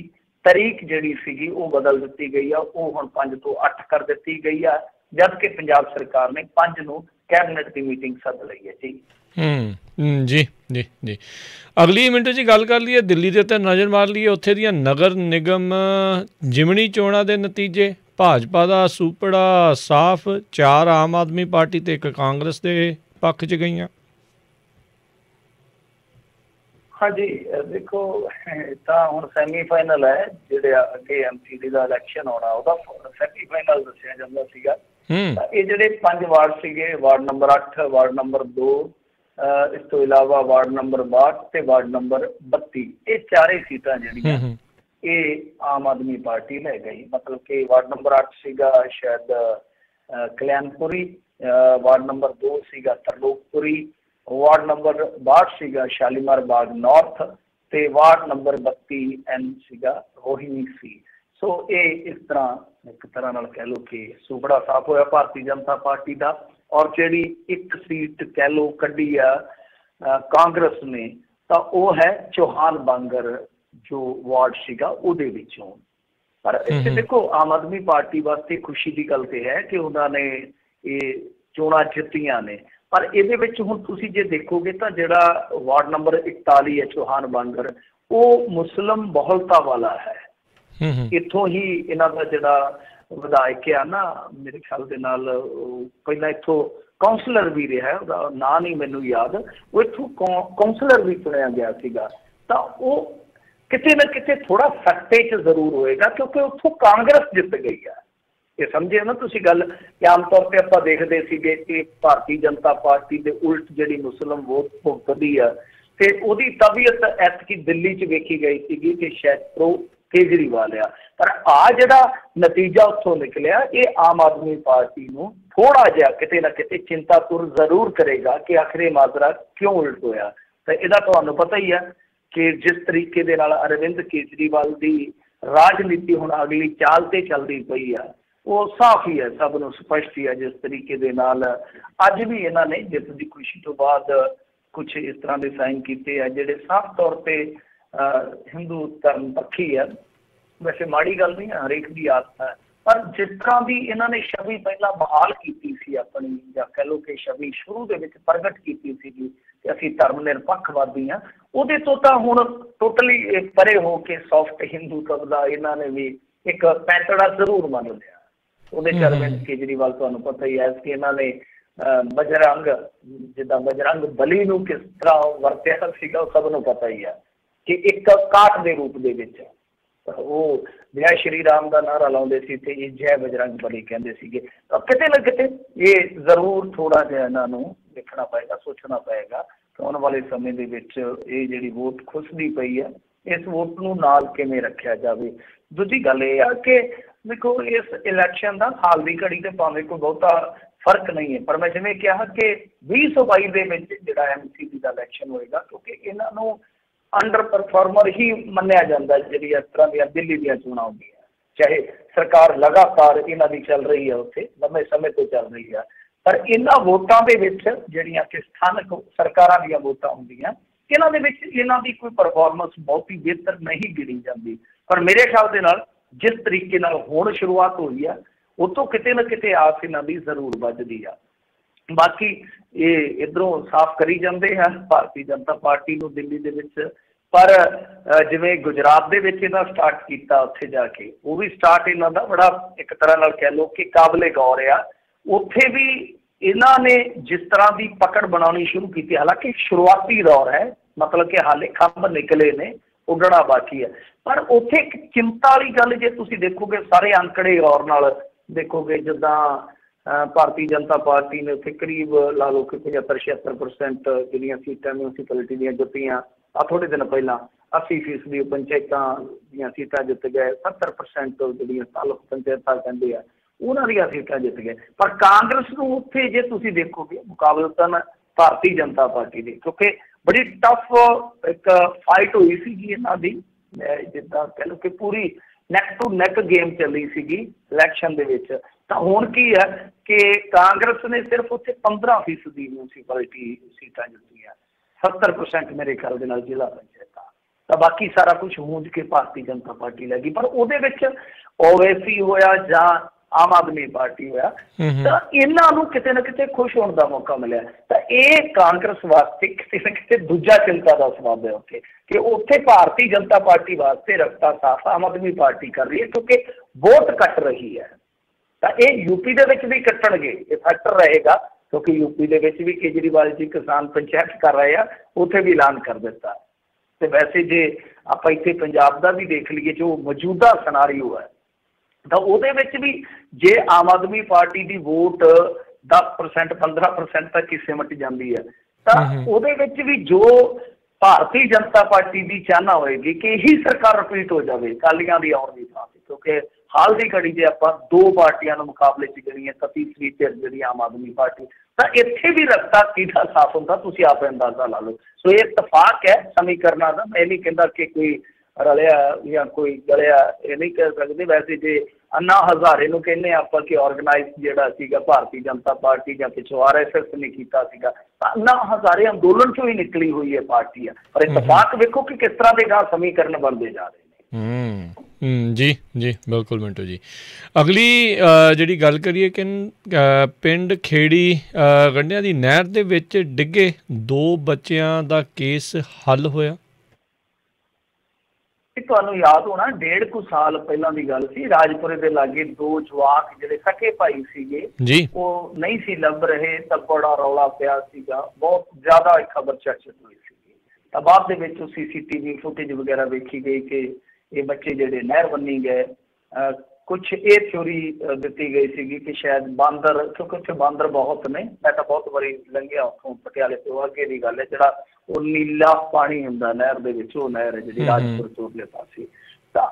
तारीख जिहड़ी सीगी वो बदल दी गई है, वो हुण 5 तो 8 कर दी गई है, जबकि पंजाब सरकार ने 5 नूं कैबिनेट की मीटिंग सद लई है। जी जी जी जी अगली मिनट जी गल कर लीए दिल्ली के उत्ते नज़र मार लीए, उत्थे दियां नगर निगम जिमनी चोणां दे नतीजे। भाजपा का सूपड़ा साफ, 4 आम आदमी पार्टी ते 1 कांग्रेस के पक्ष च गईयां। हाँ जी, देखो ਤਾਂ ਹੁਣ ਸੈਮੀਫਾਈਨਲ ਹੈ ਜਿਹੜੇ ਅੱਗੇ ਐਮਸੀਡੀ ਦਾ ਇਲੈਕਸ਼ਨ ਆਉਣਾ ਉਹਦਾ ਸੈਮੀਫਾਈਨਲ ਦੱਸਿਆ ਜਾਂਦਾ ਸੀਗਾ। ਤਾਂ ਇਹ ਜਿਹੜੇ 5 ਵਾਰਡ ਸੀਗੇ, ਵਾਰਡ ਨੰਬਰ 8, ਵਾਰਡ ਨੰਬਰ 2, ਇਸ ਤੋਂ ਇਲਾਵਾ ਵਾਰਡ ਨੰਬਰ 62 ਤੇ ਵਾਰਡ ਨੰਬਰ 32, ਇਹ ਚਾਰੇ ਸੀਟਾਂ ਜਿਹੜੀਆਂ ਇਹ ਆਮ ਆਦਮੀ ਪਾਰਟੀ ਲੈ ਗਈ। ਮਤਲਬ ਕਿ ਵਾਰਡ ਨੰਬਰ 8 ਸੀਗਾ ਸ਼ਾਇਦ ਕਲਿਆਣਪੁਰੀ, ਵਾਰਡ ਨੰਬਰ 2 ਸੀਗਾ ਤਰਲੋਕਪੁਰੀ, ਵਾਰਡ ਨੰਬਰ 62 ਸੀਗਾ ਸ਼ਾਲੀਮਾਰ ਬਾਗ ਨਾਰਥ ਤੇ ਵਾਰਡ ਨੰਬਰ 32 ਐਨ ਸੀਗਾ ਰੋਹਿਣੀ ਸੀ। ਸੋ ਇਹ ਇਸ ਤਰ੍ਹਾਂ ਇੱਕ ਤਰ੍ਹਾਂ ਨਾਲ ਕਹਿ ਲਓ ਕਿ ਸੂਬੜਾ ਸਾਫ਼ ਹੋਇਆ ਭਾਰਤੀ ਜਨਤਾ ਪਾਰਟੀ ਦਾ। ਔਰ ਜਿਹੜੀ ਇੱਕ ਸੀਟ ਕਹਿ ਲਓ ਕੱਢੀ ਆ ਕਾਂਗਰਸ ਨੇ ਤਾਂ ਉਹ ਹੈ ਚੌਹਾਨ ਬਾਂਗਰ ਜੋ ਵਾਰਡ ਸੀਗਾ ਉਹਦੇ ਵਿੱਚੋਂ। ਪਰ ਇੱਥੇ ਦੇਖੋ ਆਮ ਆਦਮੀ ਪਾਰਟੀ ਵਾਸਤੇ ਖੁਸ਼ੀ ਦੀ ਗੱਲ ਤੇ ਹੈ ਕਿ ਉਹਨਾਂ ਨੇ ਇਹ ਚੋਣਾਂ ਜਿੱਤੀਆਂ ਨੇ। ਪਰ ਇਹਦੇ ਵਿੱਚ ਹੁਣ ਤੁਸੀਂ ਜੇ ਦੇਖੋਗੇ ਤਾਂ ਜਿਹੜਾ ਵਾਰਡ ਨੰਬਰ 41 ਹੈ ਚੌਹਾਨ ਬਾਂਗਰ, ਉਹ ਮੁਸਲਿਮ ਬਹੁਲਤਾ ਵਾਲਾ ਹੈ। ਇੱਥੋਂ ਹੀ ਇਹਨਾਂ ਦਾ ਜਿਹੜਾ ਵਿਧਾਇਕ ਆ ਨਾ, ਮੇਰੇ ਖਿਆਲ ਦੇ ਨਾਲ ਪਹਿਲਾਂ ਇੱਥੋਂ ਕਾਉਂਸਲਰ ਵੀ ਰਿਹਾ, ਉਹਦਾ ਨਾਂ ਨਹੀਂ ਮੈਨੂੰ ਯਾਦ, ਉਹ ਇੱਥੋਂ ਕਾਉਂਸਲਰ ਵੀ ਚੁਣਿਆ ਗਿਆ ਸੀਗਾ। ਤਾਂ ਉਹ ਕਿਤੇ ਨਾ ਕਿਤੇ ਥੋੜਾ ਸੱਟੇ 'ਚ ਜ਼ਰੂਰ ਹੋਏਗਾ ਕਿਉਂਕਿ ਉੱਥੋਂ ਕਾਂਗਰਸ ਜਿੱਤ ਗਈ ਆ। ਇਹ ਸਮਝੇ ਨਾ ਤੁਸੀਂ ਗੱਲ ਕਿ ਆਮ ਤੌਰ 'ਤੇ ਆਪਾਂ ਦੇਖਦੇ ਸੀਗੇ ਕਿ ਭਾਰਤੀ ਜਨਤਾ ਪਾਰਟੀ ਦੇ ਉਲਟ ਜਿਹੜੀ ਮੁਸਲਿਮ ਵੋਟ ਭੁਗਤਦੀ ਆ ਤੇ ਉਹਦੀ ਤਬੀਅਤ ਐਤਕੀ ਦਿੱਲੀ 'ਚ ਵੇਖੀ ਗਈ ਸੀਗੀ ਕਿ ਸ਼ਾਇਦ ਪ੍ਰੋ ਕੇਜਰੀਵਾਲ ਆ। ਪਰ ਆ ਜਿਹੜਾ ਨਤੀਜਾ ਉੱਥੋਂ ਨਿਕਲਿਆ ਇਹ ਆਮ ਆਦਮੀ ਪਾਰਟੀ ਨੂੰ ਥੋੜਾ ਜਿਹਾ ਕਿਤੇ ਨਾ ਕਿਤੇ ਚਿੰਤਾਪੁਰ ਜ਼ਰੂਰ ਕਰੇਗਾ ਕਿ ਆਖਰੇ ਮਾਜਰਾ ਕਿਉਂ ਉਲਟ ਹੋਇਆ। ਤਾਂ ਇਹਦਾ ਤੁਹਾਨੂੰ ਪਤਾ ਹੀ ਆ ਕਿ ਜਿਸ ਤਰੀਕੇ ਦੇ ਨਾਲ ਅਰਵਿੰਦ ਕੇਜਰੀਵਾਲ ਦੀ ਰਾਜਨੀਤੀ ਹੁਣ ਅਗਲੀ ਚਾਲ 'ਤੇ ਚੱਲਦੀ ਪਈ ਆ ਉਹ ਸਾਫ਼ ਹੀ ਹੈ, ਸਭ ਨੂੰ ਸਪਸ਼ਟ ਹੀ ਹੈ। ਜਿਸ ਤਰੀਕੇ ਦੇ ਨਾਲ ਅੱਜ ਵੀ ਇਹਨਾਂ ਨੇ ਜਿੱਤ ਦੀ ਖੁਸ਼ੀ ਤੋਂ ਬਾਅਦ ਕੁਛ ਇਸ ਤਰ੍ਹਾਂ ਦੇ ਸਾਈਨ ਕੀਤੇ ਆ ਜਿਹੜੇ ਸਾਫ਼ ਤੌਰ 'ਤੇ ਹਿੰਦੂ ਧਰਮ ਪੱਖੀ ਹੈ। ਵੈਸੇ ਮਾੜੀ ਗੱਲ ਨਹੀਂ ਹੈ, ਹਰੇਕ ਦੀ ਆਦਤ ਹੈ। ਪਰ ਜਿਸ ਤਰ੍ਹਾਂ ਦੀ ਇਹਨਾਂ ਨੇ ਛਵੀ ਪਹਿਲਾਂ ਬਹਾਲ ਕੀਤੀ ਸੀ ਆਪਣੀ, ਜਾਂ ਕਹਿ ਲਓ ਕਿ ਛਵੀ ਸ਼ੁਰੂ ਦੇ ਵਿੱਚ ਪ੍ਰਗਟ ਕੀਤੀ ਸੀਗੀ ਕਿ ਅਸੀਂ ਧਰਮ ਨਿਰਪੱਖਵਾਦੀ ਹਾਂ, ਉਹਦੇ ਤੋਂ ਤਾਂ ਹੁਣ ਟੋਟਲੀ ਪਰੇ ਹੋ ਕੇ ਸੌਫਟ ਹਿੰਦੂਤਵ ਦਾ ਇਹਨਾਂ ਨੇ ਵੀ ਇੱਕ ਪੈਂਤੜਾ ਜ਼ਰੂਰ ਮੰਨ ਲਿਆ। ਉਹਦੇ ਚ ਅਰਵਿੰਦ ਕੇਜਰੀਵਾਲ ਤੁਹਾਨੂੰ ਪਤਾ ਹੀ ਹੈ ਕਿ ਇਹਨਾਂ ਨੇ ਬਜਰੰਗ ਜਿੱਦਾਂ ਬਜਰੰਗ ਬਲੀ ਨੂੰ ਕਿਸ ਤਰ੍ਹਾਂ ਵਰਤਿਆ ਸੀਗਾ ਉਹ ਸਭ ਨੂੰ ਪਤਾ ਹੀ ਹੈ ਕਿ ਇੱਕ ਕਾਟ ਦੇ ਰੂਪ ਦੇ ਵਿੱਚ ਉਹ ਜੈ ਸ਼੍ਰੀ ਰਾਮ ਦਾ ਨਾਰਾ ਲਾਉਂਦੇ ਸੀ ਤੇ ਇਹ ਜੈ ਬਜਰੰਗ ਬਲੀ ਕਹਿੰਦੇ ਸੀਗੇ। ਤਾਂ ਕਿਤੇ ਨਾ ਕਿਤੇ ਇਹ ਜ਼ਰੂਰ ਥੋੜਾ ਜਿਹਾ ਇਹਨਾਂ ਨੂੰ ਦੇਖਣਾ ਪਏਗਾ, ਸੋਚਣਾ ਪਏਗਾ ਕਿ ਆਉਣ ਵਾਲੇ ਸਮੇਂ ਦੇ ਵਿੱਚ ਇਹ ਜਿਹੜੀ ਵੋਟ ਖੁੱਸਦੀ ਪਈ ਹੈ ਇਸ ਵੋਟ ਨੂੰ ਨਾਲ ਕਿਵੇਂ ਰੱਖਿਆ ਜਾਵੇ। ਦੂਜੀ ਗੱਲ ਇਹ ਆ ਕਿ ਦੇਖੋ ਇਸ ਇਲੈਕਸ਼ਨ ਦਾ ਹਾਲ ਦੀ ਘੜੀ ਤੇ ਭਾਵੇਂ ਕੋਈ ਬਹੁਤਾ ਫਰਕ ਨਹੀਂ ਹੈ, ਪਰ ਮੈਂ ਜਿਵੇਂ ਕਿਹਾ ਕਿ 2022 ਦੇ ਵਿੱਚ ਜਿਹੜਾ ਐਮਸੀਡੀ ਦਾ ਇਲੈਕਸ਼ਨ ਹੋਏਗਾ ਕਿਉਂਕਿ ਇਹਨਾਂ ਨੂੰ ਅੰਡਰ ਪਰਫਾਰਮਰ ਹੀ ਮੰਨਿਆ ਜਾਂਦਾ ਜਿਹੜੀ ਇਸ ਤਰ੍ਹਾਂ ਦੀਆਂ ਦਿੱਲੀ ਦੀਆਂ ਚੋਣਾਂ ਹੁੰਦੀਆਂ, ਚਾਹੇ ਸਰਕਾਰ ਲਗਾਤਾਰ ਇਹਨਾਂ ਦੀ ਚੱਲ ਰਹੀ ਹੈ ਉੱਥੇ ਲੰਬੇ ਸਮੇਂ ਤੋਂ ਚੱਲ ਰਹੀ ਹੈ। ਪਰ ਇਹਨਾਂ ਵੋਟਾਂ ਦੇ ਵਿੱਚ ਜਿਹੜੀਆਂ ਕਿ ਸਥਾਨਕ ਸਰਕਾਰਾਂ ਦੀਆਂ ਵੋਟਾਂ ਹੁੰਦੀਆਂ ਇਹਨਾਂ ਦੇ ਵਿੱਚ ਇਹਨਾਂ ਦੀ ਕੋਈ ਪਰਫਾਰਮੈਂਸ ਬਹੁਤੀ ਬਿਹਤਰ ਨਹੀਂ ਗਿਣੀ ਜਾਂਦੀ। ਪਰ ਮੇਰੇ ਖਿਆਲ ਦੇ ਨਾਲ ਜਿਸ ਤਰੀਕੇ ਨਾਲ ਹੁਣ ਸ਼ੁਰੂਆਤ ਹੋਈ ਆ ਉਹ ਤੋਂ ਕਿਤੇ ਨਾ ਕਿਤੇ ਆਸ ਇਹਨਾਂ ਦੀ ਜ਼ਰੂਰ ਵੱਧਦੀ ਆ। ਬਾਕੀ ਇਹ ਇੱਧਰੋਂ ਸਾਫ਼ ਕਰੀ ਜਾਂਦੇ ਆ ਭਾਰਤੀ ਜਨਤਾ ਪਾਰਟੀ ਨੂੰ ਦਿੱਲੀ ਦੇ ਵਿੱਚ, ਪਰ ਜਿਵੇਂ ਗੁਜਰਾਤ ਦੇ ਵਿੱਚ ਇਹਨਾਂ ਸਟਾਰਟ ਕੀਤਾ ਉੱਥੇ ਜਾ ਕੇ ਉਹ ਵੀ ਸਟਾਰਟ ਇਹਨਾਂ ਦਾ ਬੜਾ ਇੱਕ ਤਰ੍ਹਾਂ ਨਾਲ ਕਹਿ ਲਓ ਕਿ ਕਾਬਲੇ ਗੌਰ ਆ। ਉੱਥੇ ਵੀ ਇਹਨਾਂ ਨੇ ਜਿਸ ਤਰ੍ਹਾਂ ਦੀ ਪਕੜ ਬਣਾਉਣੀ ਸ਼ੁਰੂ ਕੀਤੀ, ਹਾਲਾਂਕਿ ਸ਼ੁਰੂਆਤੀ ਦੌਰ ਹੈ, ਮਤਲਬ ਕਿ ਹਾਲੇ ਖੰਭ ਨਿਕਲੇ ਨੇ, ਉੱਡਣਾ ਬਾਕੀ ਹੈ। ਪਰ ਉੱਥੇ ਇੱਕ ਚਿੰਤਾ ਵਾਲੀ ਗੱਲ ਜੇ ਤੁਸੀਂ ਦੇਖੋਗੇ ਸਾਰੇ ਅੰਕੜੇ ਗੌਰ ਨਾਲ ਦੇਖੋਗੇ, ਜਿੱਦਾਂ ਭਾਰਤੀ ਜਨਤਾ ਪਾਰਟੀ ਨੇ ਉੱਥੇ ਕਰੀਬ ਲਾ ਲਓ ਕਿ 75-76% ਜਿਹੜੀਆਂ ਸੀਟਾਂ ਮਿਊਨਸੀਪੈਲਿਟੀ ਦੀਆਂ ਜਿੱਤੀਆਂ ਆ ਥੋੜ੍ਹੇ ਦਿਨ ਪਹਿਲਾਂ, 80% ਪੰਚਾਇਤਾਂ ਦੀਆਂ ਸੀਟਾਂ ਜਿੱਤ ਗਏ, 70% ਜਿਹੜੀਆਂ ਤਾਲੁਕ ਪੰਚਾਇਤਾਂ ਕਹਿੰਦੇ ਆ ਉਹਨਾਂ ਦੀਆਂ ਸੀਟਾਂ ਜਿੱਤ ਗਏ। ਪਰ ਕਾਂਗਰਸ ਨੂੰ ਉੱਥੇ ਜੇ ਤੁਸੀਂ ਦੇਖੋਗੇ ਮੁਕਾਬਲਤਨ ਭਾਰਤੀ ਜਨਤਾ ਪਾਰਟੀ ਦੀ, ਕਿਉਂਕਿ ਬੜੀ ਟਫ ਇੱਕ ਫਾਈਟ ਹੋਈ ਸੀਗੀ ਇਹਨਾਂ ਦੀ, ਜਿੱਦਾਂ ਕਹਿ ਲਓ ਕਿ ਪੂਰੀ ਨੈਕ ਟੂ ਨੈਕ ਗੇਮ ਚੱਲੀ ਸੀਗੀ ਇਲੈਕਸ਼ਨ ਦੇ ਵਿੱਚ। ਤਾਂ ਹੁਣ ਕੀ ਹੈ ਕਿ ਕਾਂਗਰਸ ਨੇ ਸਿਰਫ ਉੱਥੇ 15% ਮਿਊਨਸੀਪੈਲਿਟੀ ਸੀਟਾਂ ਜਿੱਤੀਆਂ, 70% ਮੇਰੇ ਖਿਆਲ ਦੇ ਨਾਲ ਜ਼ਿਲ੍ਹਾ ਪੰਚਾਇਤਾਂ, ਤਾਂ ਬਾਕੀ ਸਾਰਾ ਕੁਛ ਹੂੰਝ ਕੇ ਭਾਰਤੀ ਜਨਤਾ ਪਾਰਟੀ ਲੈ ਗਈ। ਪਰ ਉਹਦੇ ਵਿੱਚ ਓਵੈਸੀ ਹੋਇਆ ਜਾਂ ਆਮ ਆਦਮੀ ਪਾਰਟੀ ਹੋਇਆ ਤਾਂ ਇਹਨਾਂ ਨੂੰ ਕਿਤੇ ਨਾ ਕਿਤੇ ਖੁਸ਼ ਹੋਣ ਦਾ ਮੌਕਾ ਮਿਲਿਆ। ਤਾਂ ਇਹ ਕਾਂਗਰਸ ਵਾਸਤੇ ਕਿਤੇ ਨਾ ਕਿਤੇ ਦੂਜਾ ਚਿੰਤਾ ਦਾ ਸਬਬ ਹੈ ਉੱਥੇ, ਕਿ ਉੱਥੇ ਭਾਰਤੀ ਜਨਤਾ ਪਾਰਟੀ ਵਾਸਤੇ ਰਸਤਾ ਸਾਫ਼ ਆਮ ਆਦਮੀ ਪਾਰਟੀ ਕਰ ਰਹੀ ਹੈ ਕਿਉਂਕਿ ਵੋਟ ਕੱਟ ਰਹੀ ਹੈ। ਤਾਂ ਇਹ ਯੂਪੀ ਦੇ ਵਿੱਚ ਵੀ ਕੱਟਣਗੇ, ਇਹ ਫੈਕਟਰ ਰਹੇਗਾ ਕਿਉਂਕਿ ਯੂਪੀ ਦੇ ਵਿੱਚ ਵੀ ਕੇਜਰੀਵਾਲ ਜੀ ਕਿਸਾਨ ਪੰਚਾਇਤ ਕਰ ਰਹੇ ਆ, ਉੱਥੇ ਵੀ ਐਲਾਨ ਕਰ ਦਿੱਤਾ। ਤੇ ਵੈਸੇ ਜੇ ਆਪਾਂ ਇੱਥੇ ਪੰਜਾਬ ਦਾ ਵੀ ਦੇਖ ਲਈਏ ਜੋ ਮੌਜੂਦਾ ਸਿਨਾਰੀਓ ਹੈ ਤਾਂ ਉਹਦੇ ਵਿੱਚ ਵੀ ਜੇ ਆਮ ਆਦਮੀ ਪਾਰਟੀ ਦੀ ਵੋਟ 10% 15% ਤੱਕ ਹੀ ਸਿਮਟ ਜਾਂਦੀ ਹੈ ਤਾਂ ਉਹਦੇ ਵਿੱਚ ਵੀ ਜੋ ਭਾਰਤੀ ਜਨਤਾ ਪਾਰਟੀ ਦੀ ਚਾਹਨਾ ਹੋਏਗੀ ਕਿ ਇਹੀ ਸਰਕਾਰ ਰਿਪੀਟ ਹੋ ਜਾਵੇ ਅਕਾਲੀਆਂ ਦੀ ਆਉਣ ਦੀ ਥਾਂ ਤੇ, ਕਿਉਂਕਿ ਹਾਲ ਦੀ ਘੜੀ ਜੇ ਆਪਾਂ ਦੋ ਪਾਰਟੀਆਂ ਨੂੰ ਮੁਕਾਬਲੇ 'ਚ ਜਿਹੜੀਆਂ ਤਾਂ ਤੀਸਰੀ ਧਿਰ ਜਿਹੜੀ ਆਮ ਆਦਮੀ ਪਾਰਟੀ, ਤਾਂ ਇੱਥੇ ਵੀ ਰਸਤਾ ਕਿਹਦਾ ਸਾਫ਼ ਹੁੰਦਾ ਤੁਸੀਂ ਆਪ ਅੰਦਾਜ਼ਾ ਲਾ ਲਓ। ਸੋ ਇਹ ਇਤਫਾਕ ਹੈ ਸਮੀਕਰਨਾਂ ਦਾ। ਮੈਂ ਨਹੀਂ ਕਹਿੰਦਾ ਕਿ ਕੋਈ ਰਲਿਆ ਜਾਂ ਕੋਈ ਗਲਿਆ, ਇਹ ਨਹੀਂ ਕਹਿ ਸਕਦੇ। ਵੈਸੇ ਜੇ ਅੰਨਾ ਹਜ਼ਾਰੇ ਨੂੰ ਕਹਿੰਦੇ ਆਪਾਂ ਕਿ ਔਰਗਨਾਈਜ਼ ਜਿਹੜਾ ਸੀਗਾ ਭਾਰਤੀ ਜਨਤਾ ਪਾਰਟੀ ਜਾਂ ਪਿੱਛੋਂ RSS ਨੇ ਕੀਤਾ ਸੀਗਾ, ਤਾਂ ਅੰਨਾ ਹਜ਼ਾਰੇ ਅੰਦੋਲਨ 'ਚੋਂ ਹੀ ਨਿਕਲੀ ਹੋਈ ਹੈ ਪਾਰਟੀ ਆ। ਪਰ ਇਤਫਾਕ ਵੇਖੋ ਕਿ ਕਿਸ ਤਰ੍ਹਾਂ ਦੇ ਗਾਂ ਸਮੀਕਰਨ ਬਣਦੇ ਜਾ ਰਹੇ ਨੇ। ਜੀ ਜੀ ਬਿਲਕੁਲ ਮਿੰਟੂ ਜੀ। ਅਗਲੀ ਜਿਹੜੀ ਗੱਲ ਕਰੀਏ ਕਿ ਪਿੰਡ ਖੇੜੀ ਗੰਢਿਆਂ ਦੀ ਨਹਿਰ ਦੇ ਵਿੱਚ ਡਿੱਗੇ 2 ਬੱਚਿਆਂ ਦਾ ਕੇਸ ਹੱਲ ਹੋਇਆ। ਤੁਹਾਨੂੰ ਯਾਦ ਹੋਣਾ 1.5 ਸਾਲ ਪਹਿਲਾਂ ਦੀ ਗੱਲ ਸੀ, ਰਾਜਪੁਰੇ ਦੇ ਲਾਗੇ 2 ਜਵਾਕ ਜਿਹੜੇ ਸਕੇ ਭਾਈ ਸੀਗੇ ਜੀ ਉਹ ਨਹੀਂ ਸੀ ਲੱਭ ਰਹੇ ਤਾਂ ਬੜਾ ਰੌਲਾ ਪਿਆ ਸੀਗਾ, ਬਹੁਤ ਜ਼ਿਆਦਾ ਖਬਰ ਚਰਚਿਤ ਹੋਈ ਸੀਗੀ। ਤਾਂ ਬਾਅਦ ਦੇ ਵਿੱਚ CCTV ਫੁਟੇਜ ਵਗੈਰਾ ਵੇਖੀ ਗਈ ਕਿ ਇਹ ਬੱਚੇ ਜਿਹੜੇ ਨਹਿਰ ਬੰਨੀ ਗਏ। ਕੁਛ ਇਹ ਥਿਊਰੀ ਦਿੱਤੀ ਗਈ ਸੀਗੀ ਕਿ ਸ਼ਾਇਦ ਬਾਂਦਰ, ਕਿਉਂਕਿ ਉੱਥੇ ਬਾਂਦਰ ਬਹੁਤ ਨੇ, ਮੈਂ ਤਾਂ ਬਹੁਤ ਵਾਰੀ ਲੰਘਿਆ ਉੱਥੋਂ ਪਟਿਆਲੇ ਤੋਂ ਅੱਗੇ ਦੀ ਗੱਲ ਹੈ, ਜਿਹੜਾ ਉਹ ਨੀਲਾ ਪਾਣੀ ਹੁੰਦਾ ਨਹਿਰ ਦੇ ਵਿੱਚ, ਉਹ ਨਹਿਰ ਹੈ ਜਿਹੜੀ ਰਾਜਪੁਰ ਤੋਂ ਉਰਲੇ ਪਾਸੇ। ਤਾਂ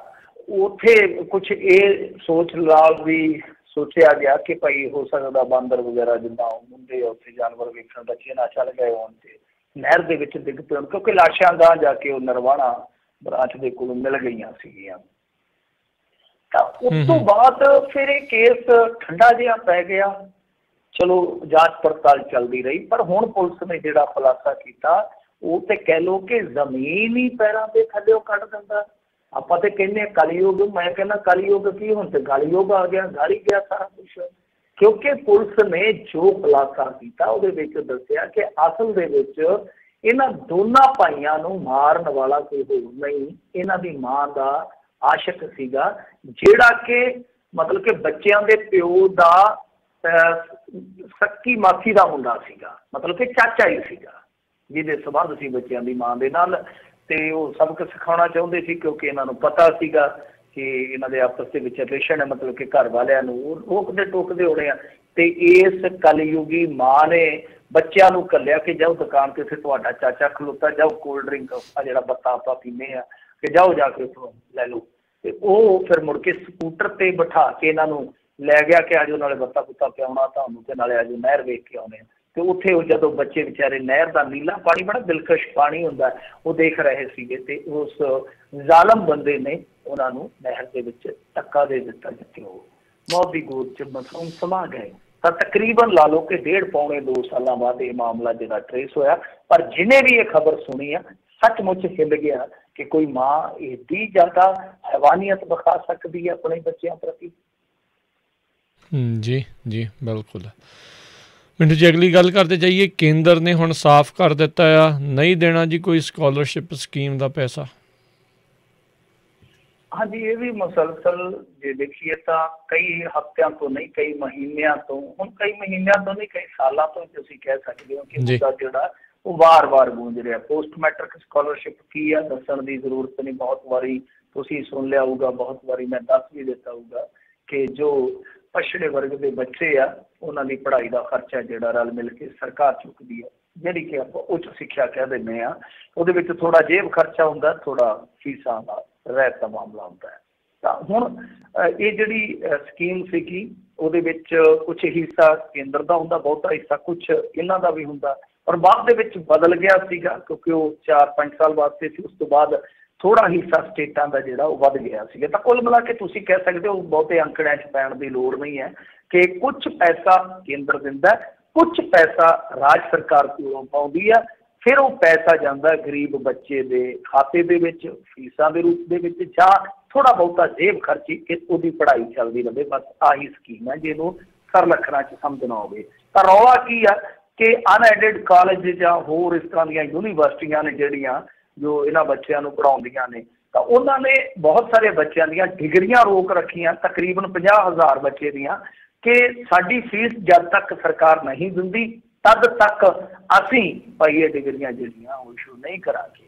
ਉੱਥੇ ਕੁਛ ਇਹ ਸੋਚ ਨਾਲ ਵੀ ਸੋਚਿਆ ਗਿਆ ਕਿ ਭਾਈ ਹੋ ਸਕਦਾ ਬਾਂਦਰ ਵਗੈਰਾ ਜਿੱਦਾਂ ਹੁੰਦੇ ਉੱਥੇ ਜਾਨਵਰ ਵੇਖਣ ਬੱਚੇ ਨਾ ਚੱਲ ਗਏ ਹੋਣ ਤੇ ਨਹਿਰ ਦੇ ਵਿੱਚ ਡਿੱਗ ਪਏ ਹੋਣ, ਕਿਉਂਕਿ ਲਾਸ਼ਾਂ ਗਾਂਹ ਜਾ ਕੇ ਉਹ ਨਰਵਾਣਾ ਬ੍ਰਾਂਚ ਦੇ ਕੋਲੋਂ ਮਿਲ ਗਈਆਂ ਸੀਗੀਆਂ। ਤਾਂ ਉਸ ਤੋਂ ਬਾਅਦ ਫਿਰ ਇਹ ਕੇਸ ਠੰਡਾ ਜਿਹਾ ਪੈ ਗਿਆ। ਚਲੋ ਜਾਂਚ ਪੜਤਾਲ ਚੱਲਦੀ ਰਹੀ, ਪਰ ਹੁਣ ਪੁਲਿਸ ਨੇ ਜਿਹੜਾ ਖੁਲਾਸਾ ਕੀਤਾ ਉਹ ਤੇ ਕਹਿ ਲਓ ਕਿ ਜ਼ਮੀਨ ਹੀ ਪੈਰਾਂ ਦੇ ਥੱਲੇ ਕੱਢ ਦਿੰਦਾ। ਆਪਾਂ ਤੇ ਕਹਿੰਦੇ ਕਲਯੁੱਗ, ਮੈਂ ਕਹਿੰਦਾ ਕਲਯੁੱਗ ਕੀ, ਹੁਣ ਤੇ ਗਲਯੁੱਗ ਆ ਗਿਆ, ਗਾਲੀ ਗਿਆ ਸਾਰਾ ਕੁਛ। ਕਿਉਂਕਿ ਪੁਲਿਸ ਨੇ ਜੋ ਖੁਲਾਸਾ ਕੀਤਾ ਉਹਦੇ ਵਿੱਚ ਦੱਸਿਆ ਕਿ ਅਸਲ ਦੇ ਵਿੱਚ ਇਹਨਾਂ ਦੋਨਾਂ ਭਾਈਆਂ ਨੂੰ ਮਾਰਨ ਵਾਲਾ ਕੋਈ ਹੋਰ ਨਹੀਂ, ਇਹਨਾਂ ਦੀ ਮਾਂ ਦਾ ਆਸ਼ਿਕ ਸੀਗਾ, ਜਿਹੜਾ ਕਿ ਮਤਲਬ ਕਿ ਬੱਚਿਆਂ ਦੇ ਪਿਓ ਦਾ ਸੱਕੀ ਮਾਸੀ ਦਾ ਮੁੰਡਾ ਸੀਗਾ, ਮਤਲਬ ਕਿ ਚਾਚਾ ਹੀ ਸੀਗਾ, ਜਿਹਦੇ ਸੰਬੰਧ ਸੀ ਬੱਚਿਆਂ ਦੀ ਮਾਂ ਦੇ ਨਾਲ। ਤੇ ਉਹ ਸਬਕ ਸਿਖਾਉਣਾ ਚਾਹੁੰਦੇ ਸੀ ਕਿਉਂਕਿ ਇਹਨਾਂ ਨੂੰ ਪਤਾ ਸੀਗਾ ਕਿ ਇਹਨਾਂ ਦੇ ਆਪਸ ਦੇ ਵਿੱਚ ਰਿਲੇਸ਼ਨ ਹੈ, ਮਤਲਬ ਕਿ ਘਰ ਵਾਲਿਆਂ ਨੂੰ ਰੋਕਦੇ ਟੋਕਦੇ ਹੋਣੇ ਆ। ਤੇ ਇਸ ਕਲਯੁਗੀ ਮਾਂ ਨੇ ਬੱਚਿਆਂ ਨੂੰ ਘੱਲਿਆ ਕਿ ਜਾਓ ਦੁਕਾਨ ਤੇ, ਉੱਥੇ ਤੁਹਾਡਾ ਚਾਚਾ ਖਲੋਤਾ, ਜਾਓ ਕੋਲਡ ਡਰਿੰਕ ਆ ਜਿਹੜਾ ਬੱਤਾ ਆਪਾਂ ਪੀਂਦੇ ਆ ਕਿ ਜਾਓ ਜਾ ਕੇ ਉੱਥੋਂ ਲੈ ਲਓ। ਤੇ ਉਹ ਫਿਰ ਮੁੜ ਕੇ ਸਕੂਟਰ ਤੇ ਬਿਠਾ ਕੇ ਇਹਨਾਂ ਨੂੰ ਲੈ ਗਿਆ ਕਿ ਆਜੋ ਨਾਲੇ ਬੱਤਾ ਬੁੱਤਾ ਪਿਆਉਣਾ ਤੁਹਾਨੂੰ ਤੇ ਨਾਲੇ ਆਜੋ ਨਹਿਰ ਵੇਖ ਕੇ ਆਉਣੇ। ਤੇ ਉੱਥੇ ਉਹ ਜਦੋਂ ਬੱਚੇ ਵਿਚਾਰੇ ਨਹਿਰ ਦਾ ਨੀਲਾ ਪਾਣੀ ਬੜਾ ਦਿਲਕਸ਼ ਪਾਣੀ ਹੁੰਦਾ ਉਹ ਦੇਖ ਰਹੇ ਸੀਗੇ ਤੇ ਉਸ ਜ਼ਾਲਮ ਬੰਦੇ ਨੇ ਉਹਨਾਂ ਨੂੰ ਨਹਿਰ ਦੇ ਵਿੱਚ ਧੱਕਾ ਦੇ ਦਿੱਤਾ, ਜਿੱਥੇ ਉਹ ਮੌਤ ਦੀ ਗੋਦ 'ਚ ਮਾਸੂਮ ਸਮਾ ਗਏ। ਤਾਂ ਤਕਰੀਬਨ ਲਾ ਲਓ ਕਿ 1.5-2 ਸਾਲਾਂ ਬਾਅਦ ਇਹ ਮਾਮਲਾ ਜਿਹੜਾ ਟਰੇਸ ਹੋਇਆ। ਪਰ ਜਿਹਨੇ ਵੀ ਇਹ ਖਬਰ ਸੁਣੀ ਆ ਸੱਚਮੁੱਚ ਹਿੱਲ ਗਿਆ ਕਿ ਕੋਈ ਮਾਂ ਇਹਦੀ ਜ਼ਿਆਦਾ ਹੈਵਾਨੀਅਤ ਵਿਖਾ ਸਕਦੀ ਹੈ ਆਪਣੇ ਬੱਚਿਆਂ ਪ੍ਰਤੀ। ਜੀ ਜੀ ਬਿਲਕੁਲ। ਮਿੰਟੂ ਜੀ ਅਗਲੀ ਗੱਲ ਕਰਦੇ ਜਾਈਏ, ਕੇਂਦਰ ਨੇ ਹੁਣ ਸਾਫ਼ ਕਰ ਦਿੱਤਾ ਆ ਨਹੀਂ ਦੇਣਾ ਜੀ ਕੋਈ ਸਕਾਲਰਸ਼ਿਪ ਸਕੀਮ ਦਾ ਪੈਸਾ। ਹਾਂਜੀ, ਇਹ ਵੀ ਮੁਸਲਸਲ ਜੇ ਦੇਖੀਏ ਤਾਂ ਕਈ ਹਫ਼ਤਿਆਂ ਤੋਂ ਨਹੀਂ, ਕਈ ਮਹੀਨਿਆਂ ਤੋਂ, ਹੁਣ ਕਈ ਮਹੀਨਿਆਂ ਤੋਂ ਨਹੀਂ ਕਈ ਸਾਲਾਂ ਤੋਂ ਤੁਸੀਂ ਕਹਿ ਸਕਦੇ ਹੋ ਕਿ ਮੁੱਦਾ ਜਿਹੜਾ ਉਹ ਵਾਰ-ਵਾਰ ਗੂੰਜ ਰਿਹਾ। ਪੋਸਟ ਮੈਟ੍ਰਿਕ ਸਕਾਲਰਸ਼ਿਪ ਕੀ ਆ ਦੱਸਣ ਦੀ ਜ਼ਰੂਰਤ ਨਹੀਂ, ਬਹੁਤ ਵਾਰੀ ਤੁਸੀਂ ਸੁਣ ਲਿਆ ਹੋਊਗਾ, ਬਹੁਤ ਵਾਰੀ ਮੈਂ ਦੱਸ ਵੀ ਦਿੱਤਾ ਹੋਊਗਾ ਕਿ ਜੋ ਪਛੜੇ ਵਰਗ ਦੇ ਬੱਚੇ ਆ ਉਹਨਾਂ ਦੀ ਪੜ੍ਹਾਈ ਦਾ ਖਰਚਾ ਜਿਹੜਾ ਰਲ ਮਿਲ ਕੇ ਸਰਕਾਰ ਚੁੱਕਦੀ ਹੈ, ਜਿਹੜੀ ਕਿ ਆਪਾਂ ਉੱਚ ਸਿੱਖਿਆ ਕਹਿ ਦਿੰਦੇ ਹਾਂ। ਉਹਦੇ ਵਿੱਚ ਥੋੜ੍ਹਾ ਜੇਬ ਖਰਚਾ ਹੁੰਦਾ, ਥੋੜ੍ਹਾ ਫੀਸਾਂ ਦਾ ਰਹਿਤ ਦਾ ਮਾਮਲਾ ਹੁੰਦਾ ਹੈ। ਤਾਂ ਹੁਣ ਇਹ ਜਿਹੜੀ ਸਕੀਮ ਸੀਗੀ ਉਹਦੇ ਵਿੱਚ ਕੁਛ ਹਿੱਸਾ ਕੇਂਦਰ ਦਾ ਹੁੰਦਾ, ਬਹੁਤਾ ਹਿੱਸਾ ਕੁਛ ਇਹਨਾਂ ਦਾ ਵੀ ਹੁੰਦਾ। ਪਰ ਬਾਅਦ ਦੇ ਵਿੱਚ ਬਦਲ ਗਿਆ ਸੀਗਾ ਕਿਉਂਕਿ ਉਹ 4-5 ਸਾਲ ਵਾਸਤੇ ਸੀ, ਉਸ ਤੋਂ ਬਾਅਦ ਥੋੜ੍ਹਾ ਹਿੱਸਾ ਸਟੇਟਾਂ ਦਾ ਜਿਹੜਾ ਉਹ ਵੱਧ ਗਿਆ ਸੀਗਾ। ਤਾਂ ਕੁੱਲ ਮਿਲਾ ਕੇ ਤੁਸੀਂ ਕਹਿ ਸਕਦੇ ਹੋ ਬਹੁਤੇ ਅੰਕੜਿਆਂ 'ਚ ਪੈਣ ਦੀ ਲੋੜ ਨਹੀਂ ਹੈ ਕਿ ਕੁਛ ਪੈਸਾ ਕੇਂਦਰ ਦਿੰਦਾ, ਕੁਛ ਪੈਸਾ ਰਾਜ ਸਰਕਾਰ ਕੋਲੋਂ ਪਾਉਂਦੀ ਆ, ਫਿਰ ਉਹ ਪੈਸਾ ਜਾਂਦਾ ਗਰੀਬ ਬੱਚੇ ਦੇ ਖਾਤੇ ਦੇ ਵਿੱਚ ਫੀਸਾਂ ਦੇ ਰੂਪ ਦੇ ਵਿੱਚ, ਜਾਂ ਥੋੜ੍ਹਾ ਬਹੁਤਾ ਜੇਬ ਖਰਚੀ ਕਿ ਉਹਦੀ ਪੜ੍ਹਾਈ ਚੱਲਦੀ ਰਹੇ। ਬਸ ਆਹੀ ਸਕੀਮ ਹੈ ਜਿਹਨੂੰ ਸਰਲ ਅੱਖਰਾਂ 'ਚ ਸਮਝਣਾ ਹੋਵੇ। ਤਾਂ ਰੌਲਾ ਕੀ ਆ ਕਿ ਅਨਐਡਿਡ ਕਾਲਜ ਜਾਂ ਹੋਰ ਇਸ ਤਰ੍ਹਾਂ ਦੀਆਂ ਯੂਨੀਵਰਸਿਟੀਆਂ ਨੇ ਜਿਹੜੀਆਂ ਜੋ ਇਹਨਾਂ ਬੱਚਿਆਂ ਨੂੰ ਪੜ੍ਹਾਉਂਦੀਆਂ ਨੇ, ਤਾਂ ਉਹਨਾਂ ਨੇ ਬਹੁਤ ਸਾਰੇ ਬੱਚਿਆਂ ਦੀਆਂ ਡਿਗਰੀਆਂ ਰੋਕ ਰੱਖੀਆਂ, ਤਕਰੀਬਨ 50,000 ਬੱਚੇ ਦੀਆਂ, ਕਿ ਸਾਡੀ ਫੀਸ ਜਦ ਤੱਕ ਸਰਕਾਰ ਨਹੀਂ ਦਿੰਦੀ ਤਦ ਤੱਕ ਅਸੀਂ ਭਾਈ ਇਹ ਡਿਗਰੀਆਂ ਜਿਹੜੀਆਂ ਉਹ ਇਸ਼ੂ ਨਹੀਂ ਕਰਾਂਗੇ।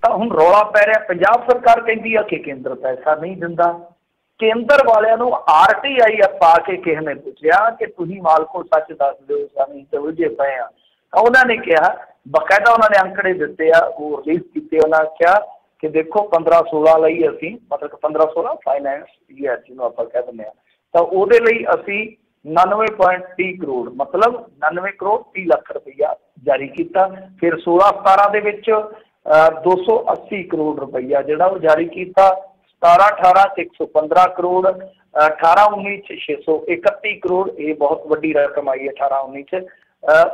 ਤਾਂ ਹੁਣ ਰੌਲਾ ਪੈ ਰਿਹਾ, ਪੰਜਾਬ ਸਰਕਾਰ ਕਹਿੰਦੀ ਆ ਕਿ ਕੇਂਦਰ ਪੈਸਾ ਨਹੀਂ ਦਿੰਦਾ। ਕੇਂਦਰ ਵਾਲਿਆਂ ਨੂੰ RTI ਪਾ ਕੇ ਕਿਸੇ ਨੇ ਪੁੱਛਿਆ ਕਿ ਤੁਸੀਂ ਮਾਲਕੋ ਸੱਚ ਦੱਸ ਦਿਓ, ਸਾਨੂੰ ਤੇ ਉਲਝੇ ਪਏ ਆ। ਤਾਂ ਉਹਨਾਂ ਨੇ ਕਿਹਾ, ਬਕਾਇਦਾ ਉਹਨਾਂ ਨੇ ਅੰਕੜੇ ਦਿੱਤੇ ਆ, ਉਹ ਰਿਲੀਜ਼ ਕੀਤੇ। ਉਹਨਾਂ ਕਿਹਾ ਕਿ ਦੇਖੋ 15-16 ਲਈ ਅਸੀਂ, ਮਤਲਬ 15-16 ਫਾਈਨੈਂਸ ਈਅਰ ਜਿਹਨੂੰ ਆਪਾਂ ਕਹਿ ਦਿੰਦੇ ਹਾਂ, ਤਾਂ ਉਹਦੇ ਲਈ ਅਸੀਂ 99.30 ਕਰੋੜ ਮਤਲਬ 99 ਕਰੋੜ 30 ਲੱਖ ਰੁਪਈਆ ਜਾਰੀ ਕੀਤਾ। ਫਿਰ 16-17 ਦੇ ਵਿੱਚ 280 ਕਰੋੜ ਰੁਪਈਆ ਜਿਹੜਾ ਉਹ ਜਾਰੀ ਕੀਤਾ। 17-18 'ਚ 115 ਕਰੋੜ, 18-19 'ਚ 631 ਕਰੋੜ, ਇਹ ਬਹੁਤ ਵੱਡੀ ਰਕਮ ਆਈ ਹੈ 18-19 'ਚ।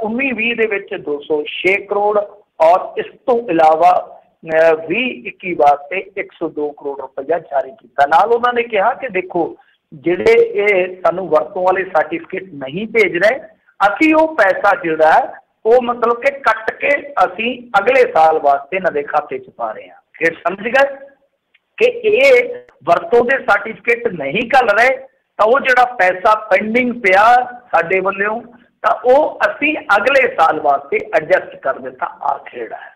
19-20 ਦੇ ਵਿੱਚ 206 ਕਰੋੜ, ਔਰ ਇਸ ਤੋਂ ਇਲਾਵਾ 20-21 ਵਾਸਤੇ 102 ਕਰੋੜ ਰੁਪਈਆ ਜਾਰੀ ਕੀਤਾ। ਨਾਲ ਉਹਨਾਂ ਨੇ ਕਿਹਾ ਕਿ ਦੇਖੋ ਜਿਹੜੇ ਇਹ ਸਾਨੂੰ ਵਰਤੋਂ ਵਾਲੇ ਸਰਟੀਫਿਕੇਟ ਨਹੀਂ ਭੇਜ ਰਹੇ, ਅਸੀਂ ਉਹ ਪੈਸਾ ਜਿਹੜਾ ਉਹ ਮਤਲਬ ਕਿ ਕੱਟ ਕੇ ਅਸੀਂ ਅਗਲੇ ਸਾਲ ਵਾਸਤੇ ਇਹਨਾਂ ਦੇ ਖਾਤੇ 'ਚ ਪਾ ਰਹੇ ਹਾਂ। ਫਿਰ ਸਮਝ ਗਏ ਕਿ ਇਹ ਵਰਤੋਂ ਦੇ ਸਰਟੀਫਿਕੇਟ ਨਹੀਂ ਘੱਲ ਰਹੇ, ਤਾਂ ਉਹ ਜਿਹੜਾ ਪੈਸਾ ਪੈਂਡਿੰਗ ਪਿਆ ਸਾਡੇ ਵੱਲੋਂ, ਤਾਂ ਉਹ ਅਸੀਂ ਅਗਲੇ ਸਾਲ ਵਾਸਤੇ ਐਡਜਸਟ ਕਰ ਦਿੱਤਾ। ਆਹ ਖੇੜਾ ਹੈ।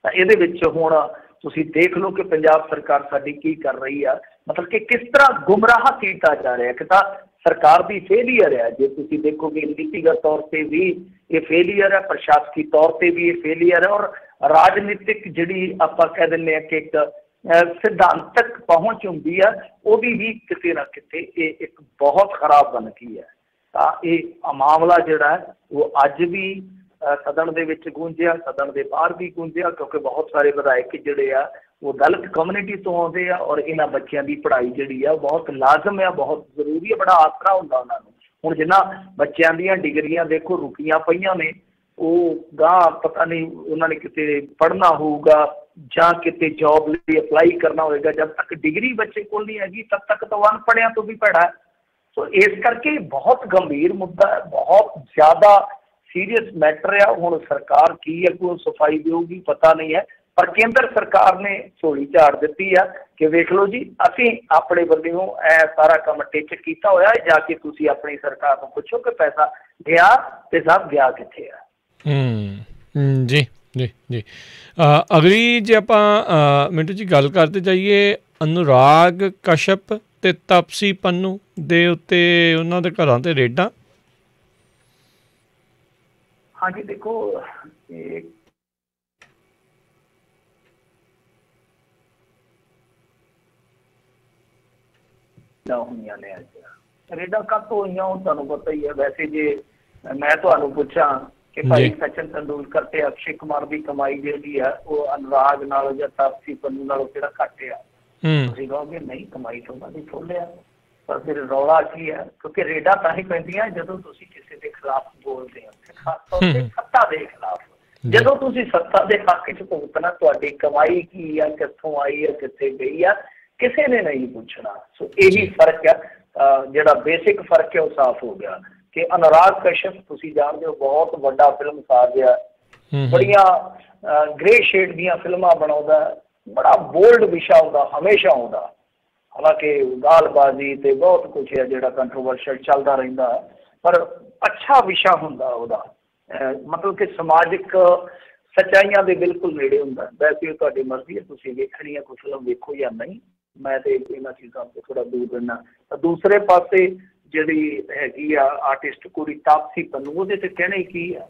ਤਾਂ ਇਹਦੇ ਵਿੱਚ ਹੁਣ ਤੁਸੀਂ ਦੇਖ ਲਓ ਕਿ ਪੰਜਾਬ ਸਰਕਾਰ ਸਾਡੀ ਕੀ ਕਰ ਰਹੀ ਆ, ਮਤਲਬ ਕਿ ਕਿਸ ਤਰ੍ਹਾਂ ਗੁੰਮਰਾਹ ਕੀਤਾ ਜਾ ਰਿਹਾ। ਕਿ ਤਾਂ ਸਰਕਾਰ ਦੀ ਫੇਲੀਅਰ ਹੈ, ਜੇ ਤੁਸੀਂ ਦੇਖੋਗੇ ਨੀਤੀਗਤ ਤੌਰ 'ਤੇ ਵੀ ਇਹ ਫੇਲੀਅਰ ਹੈ, ਪ੍ਰਸ਼ਾਸਕੀ ਤੌਰ 'ਤੇ ਵੀ ਇਹ ਫੇਲੀਅਰ ਹੈ, ਔਰ ਰਾਜਨੀਤਿਕ ਜਿਹੜੀ ਆਪਾਂ ਕਹਿ ਦਿੰਦੇ ਹਾਂ ਕਿ ਇੱਕ ਸਿਧਾਂਤਕ ਪਹੁੰਚ ਹੁੰਦੀ ਆ, ਉਹਦੀ ਵੀ ਕਿਤੇ ਨਾ ਕਿਤੇ ਇਹ ਇੱਕ ਬਹੁਤ ਖਰਾਬ ਬਨਕੀ ਹੈ। ਤਾਂ ਇਹ ਮਾਮਲਾ ਜਿਹੜਾ ਹੈ ਉਹ ਅੱਜ ਵੀ ਸਦਨ ਦੇ ਵਿੱਚ ਗੂੰਜਿਆ, ਸਦਨ ਦੇ ਬਾਹਰ ਵੀ ਗੂੰਜਿਆ, ਕਿਉਂਕਿ ਬਹੁਤ ਸਾਰੇ ਵਿਧਾਇਕ ਜਿਹੜੇ ਆ ਉਹ ਦਲਿਤ ਕਮਿਊਨਿਟੀ ਤੋਂ ਆਉਂਦੇ ਆ, ਔਰ ਇਹਨਾਂ ਬੱਚਿਆਂ ਦੀ ਪੜ੍ਹਾਈ ਜਿਹੜੀ ਆ ਉਹ ਬਹੁਤ ਲਾਜ਼ਮ ਆ, ਬਹੁਤ ਜ਼ਰੂਰੀ ਹੈ, ਬੜਾ ਆਸਰਾ ਹੁੰਦਾ ਉਹਨਾਂ ਨੂੰ। ਹੁਣ ਜਿਨ੍ਹਾਂ ਬੱਚਿਆਂ ਦੀਆਂ ਡਿਗਰੀਆਂ ਦੇਖੋ ਰੁਕੀਆਂ ਪਈਆਂ ਨੇ, ਉਹ ਗਾਂ ਪਤਾ ਨਹੀਂ ਉਹਨਾਂ ਨੇ ਕਿਤੇ ਪੜ੍ਹਨਾ ਹੋਊਗਾ ਜਾਂ ਕਿਤੇ ਜੋਬ ਲਈ ਅਪਲਾਈ ਕਰਨਾ ਹੋਏਗਾ। ਜਦ ਤੱਕ ਡਿਗਰੀ ਬੱਚੇ ਕੋਲ ਨਹੀਂ ਹੈਗੀ ਤਦ ਤੱਕ ਤਾਂ ਅਨਪੜ੍ਹਿਆਂ ਤੋਂ ਵੀ ਭੈੜਾ ਹੈ। ਸੋ ਇਸ ਕਰਕੇ ਬਹੁਤ ਗੰਭੀਰ ਮੁੱਦਾ ਹੈ, ਬਹੁਤ ਜ਼ਿਆਦਾ ਸੀਰੀਅਸ ਮੈਟਰ ਆ। ਹੁਣ ਸਰਕਾਰ ਕੀ ਅੱਗੋਂ ਸਫਾਈ ਦੇਊਗੀ ਪਤਾ ਨਹੀਂ ਹੈ, ਪਰ ਕੇਂਦਰ ਸਰਕਾਰ ਨੇ ਝੋਲੀ ਝਾੜ ਦਿੱਤੀ ਆ ਕਿ ਵੇਖ ਲਓ ਜੀ, ਅਸੀਂ ਆਪਣੇ ਵੱਲੋਂ ਇਹ ਸਾਰਾ ਕੰਮ ਟਿਚ ਕੀਤਾ ਹੋਇਆ, ਜਾ ਕੇ ਤੁਸੀਂ ਆਪਣੀ ਸਰਕਾਰ ਨੂੰ ਪੁੱਛੋ ਕਿ ਪੈਸਾ ਗਿਆ ਤੇ ਸਭ ਗਿਆ ਕਿੱਥੇ ਆ। ਜੀ ਜੀ ਜੀ ਅਗਲੀ ਜੇ ਆਪਾਂ ਮਿੰਟੂ ਜੀ ਗੱਲ ਕਰਦੇ ਜਾਈਏ ਅਨੁਰਾਗ ਕਸ਼ਪ ਤੇ ਤਾਪਸੀ ਪੰਨੂ ਦੇ ਉੱਤੇ, ਉਹਨਾਂ ਦੇ ਘਰਾਂ ਤੇ ਰੇਡਾਂ। ਹਾਂਜੀ ਦੇਖੋ, ਇਹ ਹੋਈਆਂ ਨੇ ਅੱਜ ਰੇਡਾਂ ਕਾਹਤੋਂ ਹੋਈਆਂ ਉਹ ਤੁਹਾਨੂੰ ਪਤਾ ਹੀ ਹੈ। ਵੈਸੇ ਜੇ ਮੈਂ ਤੁਹਾਨੂੰ ਪੁੱਛਾਂ ਕਿ ਭਾਈ ਸਚਿਨ ਤੰਦੂਲਕਰ ਤੇ ਅਕਸ਼ੇ ਕੁਮਾਰ ਦੀ ਕਮਾਈ ਜਿਹੜੀ ਆ ਉਹ ਅਨੁਰਾਗ ਨਾਲੋਂ ਜਾਂ ਤਾਪਸੀ ਪੰਨੂ ਨਾਲੋਂ ਕਿਹੜਾ ਘੱਟ ਆ? ਤੁਸੀਂ ਕਹੋਗੇ ਨਹੀਂ, ਕਮਾਈ ਤਾਂ ਉਹਨਾਂ ਦੀ ਫੁੱਲ ਆ। ਪਰ ਫਿਰ ਰੌਲਾ ਕੀ ਹੈ? ਕਿਉਂਕਿ ਰੇਡਾਂ ਤਾਂ ਹੀ ਪੈਂਦੀਆਂ ਜਦੋਂ ਤੁਸੀਂ ਕਿਸੇ ਦੇ ਖਿਲਾਫ ਬੋਲਦੇ ਹੋ, ਖਾਸ ਤੌਰ ਤੇ ਸੱਤਾ ਦੇ ਖਿਲਾਫ। ਜਦੋਂ ਤੁਸੀਂ ਸੱਤਾ ਦੇ ਹੱਕ 'ਚ ਭੁਗਤਣਾ, ਤੁਹਾਡੀ ਕਮਾਈ ਕੀ ਆ, ਕਿੱਥੋਂ ਆਈ ਆ, ਕਿੱਥੇ ਗਈ ਆ, ਕਿਸੇ ਨੇ ਨਹੀਂ ਪੁੱਛਣਾ। ਸੋ ਇਹੀ ਫਰਕ ਆ, ਜਿਹੜਾ ਬੇਸਿਕ ਫਰਕ ਹੈ ਉਹ ਸਾਫ਼ ਹੋ ਗਿਆ ਕਿ ਅਨੁਰਾਗ ਕਸ਼ਪ ਤੁਸੀਂ ਜਾਣਦੇ ਹੋ ਬਹੁਤ ਵੱਡਾ ਫਿਲਮ ਸਾਜ਼ ਆ, ਬੜੀਆਂ ਗ੍ਰੇ ਸ਼ੇਡ ਦੀਆਂ ਫਿਲਮਾਂ ਬਣਾਉਂਦਾ, ਬੜਾ ਬੋਲਡ ਵਿਸ਼ਾ ਆਉਂਦਾ, ਹਮੇਸ਼ਾ ਆਉਂਦਾ। ਹਾਲਾਂਕਿ ਗਾਲਬਾਜ਼ੀ ਤੇ ਬਹੁਤ ਕੁਛ ਹੈ ਜਿਹੜਾ ਕੰਟਰੋਵਰਸ਼ਲ ਚੱਲਦਾ ਰਹਿੰਦਾ, ਪਰ ਅੱਛਾ ਵਿਸ਼ਾ ਹੁੰਦਾ ਉਹਦਾ, ਮਤਲਬ ਕਿ ਸਮਾਜਿਕ ਸੱਚਾਈਆਂ ਦੇ ਬਿਲਕੁਲ ਨੇੜੇ ਹੁੰਦਾ। ਵੈਸੇ ਤੁਹਾਡੀ ਮਰਜ਼ੀ ਹੈ, ਤੁਸੀਂ ਵੇਖਣੀ ਹੈ ਕੋਈ ਫਿਲਮ ਵੇਖੋ ਜਾਂ ਨਹੀਂ, ਮੈਂ ਤੇ ਇਹਨਾਂ ਚੀਜ਼ਾਂ ਤੋਂ ਥੋੜ੍ਹਾ ਦੂਰ ਰਹਿਣਾ। ਤਾਂ ਦੂਸਰੇ ਪਾਸੇ ਜਿਹੜੀ ਹੈਗੀ ਆ ਆਰਟਿਸਟ ਕੁੜੀ ਤਾਪਸੀ ਪੰਨੂ, ਉਹਦੇ ਤੇ ਕਹਿਣਾ ਹੀ ਕੀ ਆ,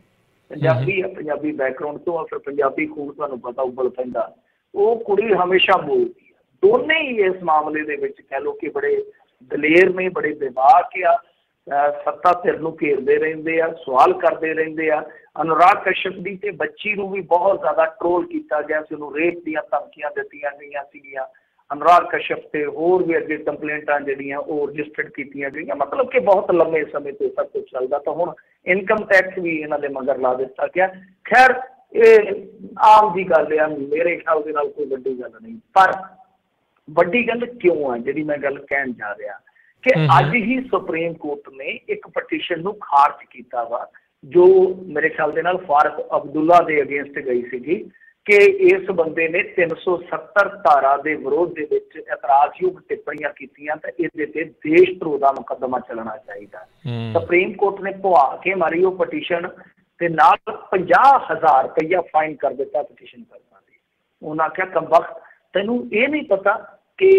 ਪੰਜਾਬੀ ਆ, ਪੰਜਾਬੀ ਬੈਕਗਰਾਊਂਡ ਤੋਂ ਆ, ਫਿਰ ਪੰਜਾਬੀ ਖੂਨ ਤੁਹਾਨੂੰ ਪਤਾ ਉਬਲ ਪੈਂਦਾ। ਉਹ ਕੁੜੀ ਹਮੇਸ਼ਾ ਬੋਲਦੀ ਆ। ਦੋਨੇ ਹੀ ਇਸ ਮਾਮਲੇ ਦੇ ਵਿੱਚ ਕਹਿ ਲਓ ਕਿ ਬੜੇ ਦਲੇਰ ਨੇ, ਬੜੇ ਬੇਬਾਕ ਆ, ਸੱਤਾ ਧਿਰ ਨੂੰ ਘੇਰਦੇ ਰਹਿੰਦੇ ਆ, ਸਵਾਲ ਕਰਦੇ ਰਹਿੰਦੇ ਆ। ਅਨੁਰਾਗ ਕਸ਼ਪ ਦੀ ਤੇ ਬੱਚੀ ਨੂੰ ਵੀ ਬਹੁਤ ਜ਼ਿਆਦਾ ਟਰੋਲ ਕੀਤਾ ਗਿਆ ਸੀ, ਉਹਨੂੰ ਰੇਪ ਦੀਆਂ ਧਮਕੀਆਂ ਦਿੱਤੀਆਂ ਗਈਆਂ ਸੀਗੀਆਂ। ਅਨੁਰਾਗ ਕਸ਼ਪ ਤੇ ਹੋਰ ਵੀ ਅੱਗੇ ਕੰਪਲੇਂਟਾਂ ਜਿਹੜੀਆਂ ਉਹ ਰਜਿਸਟਰਡ ਕੀਤੀਆਂ ਗਈਆਂ, ਮਤਲਬ ਕਿ ਬਹੁਤ ਲੰਬੇ ਸਮੇਂ ਤੋਂ ਸਭ ਕੁਛ ਚੱਲਦਾ। ਤਾਂ ਹੁਣ ਇਨਕਮ ਟੈਕਸ ਵੀ ਇਹਨਾਂ ਦੇ ਮਗਰ ਲਾ ਦਿੱਤਾ ਗਿਆ। ਖੈਰ ਇਹ ਆਮ ਦੀ ਗੱਲ ਆ, ਮੇਰੇ ਖਿਆਲ ਦੇ ਨਾਲ ਕੋਈ ਵੱਡੀ ਗੱਲ ਨਹੀਂ। ਪਰ ਵੱਡੀ ਗੱਲ ਕਿਉਂ ਆ ਜਿਹੜੀ ਮੈਂ ਗੱਲ ਕਹਿਣ ਜਾ ਰਿਹਾ ਕਿ ਅੱਜ ਹੀ ਸੁਪਰੀਮ ਕੋਰਟ ਨੇ ਇੱਕ ਪਟੀਸ਼ਨ ਨੂੰ ਖਾਰਜ ਕੀਤਾ ਵਾ, ਜੋ ਮੇਰੇ ਖਿਆਲ ਦੇ ਨਾਲ ਫਾਰੂਕ ਅਬਦੁੱਲਾ ਦੇ ਅਗੇਂਸਟ ਗਈ ਸੀਗੀ ਕਿ ਇਸ ਬੰਦੇ ਨੇ 370 ਧਾਰਾ ਦੇ ਵਿਰੋਧ ਦੇ ਵਿੱਚ ਇਤਰਾਜ਼ਯੋਗ ਟਿੱਪਣੀਆਂ ਕੀਤੀਆਂ ਤਾਂ ਇਹਦੇ ਤੇ ਦੇਸ਼ ਧਰੋਹ ਦਾ ਮੁਕੱਦਮਾ ਚੱਲਣਾ ਚਾਹੀਦਾ। ਸੁਪਰੀਮ ਕੋਰਟ ਨੇ ਭੁਆ ਕੇ ਮਾਰੀ ਉਹ ਪਟੀਸ਼ਨ ਤੇ ਨਾਲ 50,000 ਰੁਪਈਆ ਫਾਈਨ ਕਰ ਦਿੱਤਾ ਪਟੀਸ਼ਨ ਕਰਨਾ ਦੀ। उन्हें आख्या कमबख्त तैनू ये नहीं पता कि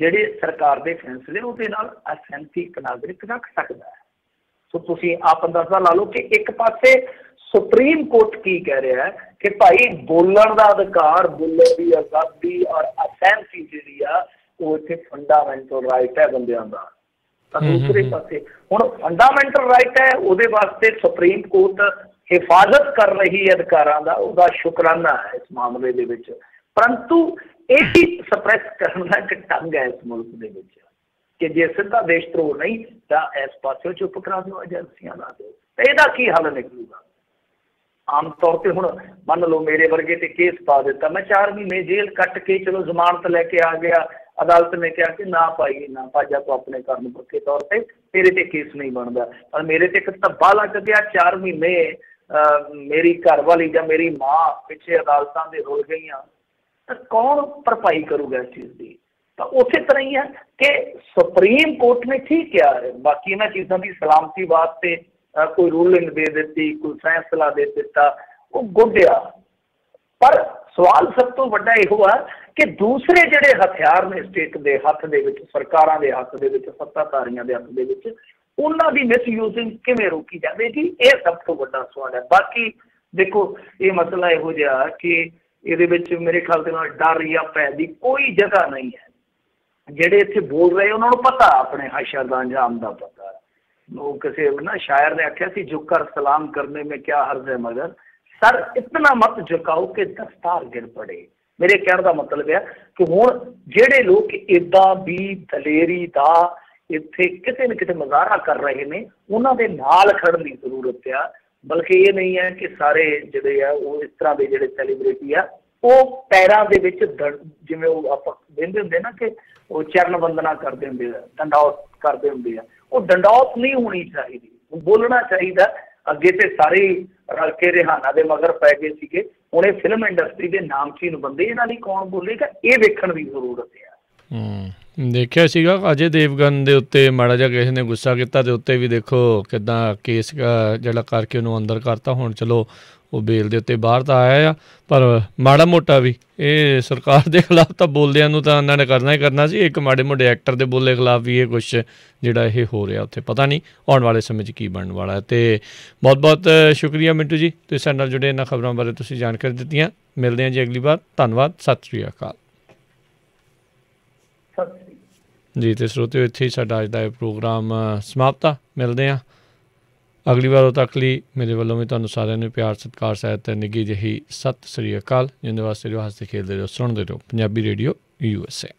ਜਿਹੜੇ सरकार के फैसले ਉਹਦੇ ਨਾਲ असहमति एक नागरिक रख सकता है। सो तुसी आप अंदाजा ला लो कि एक पासे सुप्रीम कोर्ट की कह रहा है कि भाई बोलण का अधिकार, बोलण की आज़ादी और असहमति जी वो इतने फंडामेंटल राइट है बंदियां का। दूसरे पासे हुण फंडामेंटल राइट है वो वास्ते सुप्रीम कोर्ट हिफाजत कर रही है अधिकारां दा, उसका शुकराना है इस मामले दे विच। परंतु यही सप्रैस करने का एक ढंग है इस मुल्क दे विच कि जे सीधा देशद्रोह नहीं तो इस पासे चुप करा दो, एजेंसियां ला दो, तो यदा की हल निकलूगा। आम तौर पर हुण मान लो मेरे वर्गे ते केस पा दिता, मैं 4 महीने जेल कट के चलो जमानत लैके आ गया, अदालत ने कहा कि ना पाई ना भाजा तो अपने कारण पक्के तौर पर तेरे ते केस नहीं बनता, पर मेरे ते एक धब्बा लग गया 4 महीने मेरी घरवाली या मेरी माँ पिछे अदालतों के रुल गई, तो कौन भरपाई करूगा इस चीज़ की। तो उस तरह ही है कि सुप्रीम कोर्ट ने ठीक किया है, बाकी इन्होंने चीज़ों की सलामती वास्ते कोई रूलिंग दे दी, कोई फैसला दे दिता, वो गुड्या। पर सवाल सब तो बड़ा यह है कि दूसरे जिहड़े हथियार ने स्टेट के हथ दे विच, सरकारां दे हथ दे विच, सत्ताधारियों के हथ दे विच, उन्हां दी मिसयूजिंग किवें रोकी जाएगी, ये सब तो बड़ा सवाल है। बाकी देखो ये मसला इहो जिहा कि ਇਹਦੇ ਵਿੱਚ मेरे ख्याल ਦੇ ਨਾਲ डर या भै की कोई जगह नहीं है। ਜਿਹੜੇ ਇੱਥੇ बोल रहे उन्होंने पता अपने हशर का अंजाम का पता है। वो किसी ना शायर ने आख्या सी झुककर सलाम करने में क्या हर्ज है मगर सर इतना मत झुकाओ कि दस्तार गिर पड़े। मेरे कहने का मतलब है कि हुण ਜਿਹੜੇ लोग इदा भी दलेरी का इत्थे किते न किते मुजाहरा कर रहे हैं उन्होंने नाल खड़न की जरूरत है। बल्कि ये नहीं है कि सारे जिहड़े आ वो इस तरह के जिहड़े सैलीब्रिटी आ वो पैरों के विच जिवें वो आपां वेंदे हुंदे ना कि वो चरण वंदना करते होंगे, डंडौत करते होंगे, वो डंडौत नहीं होनी चाहिए, बोलना चाहिए। अगे तो सारे रल के रिहाना के मगर पै गए थे, हुण ये फिल्म इंडस्ट्री के नामचीन बंदे इन्हां लई कौन बोलेगा, ये वेखण की जरूरत है। देखिया सीगा अजय देवगन के उत्ते माड़ा जिहा किसी ने गुस्सा किया तो उत्ते भी देखो किदां केस जिहड़ा करके उन्होंने अंदर करता। हुण चलो वो बेल के उत्ते बाहर तो आया आ, पर माड़ा मोटा भी ये सरकार के खिलाफ तो बोलदियां नूं तां उन्होंने करना ही करना सी। एक माड़े मोटे एक्टर के बोले खिलाफ भी ये कुछ जिहड़ा ये हो रहा उत्थे पता नहीं आने वाले समय की बनने वाला है। तो बहुत बहुत शुक्रिया मिंटू जी, तुसीं साडे नाल जुड़े इन्हां खबरां बारे तुसीं जानकारी दित्तियां। मिलदे हां जी अगली बार, धन्नवाद, सत श्री अकाल जी। तो श्रोतिओ इत्थे ही साडा अज दा प्रोग्राम समाप्त आ। मिलदे हां अगली बार, उदों तक लई मेरे वालों भी तुहानूं सारिआं नूं प्यार सत्कार सहित निੱਘੀ ਜਿਹੀ सत श्री अकाल। जिंदे वास्ते रहो, हसदे खेलदे रहो, सुणदे रहो पंजाबी रेडियो USA।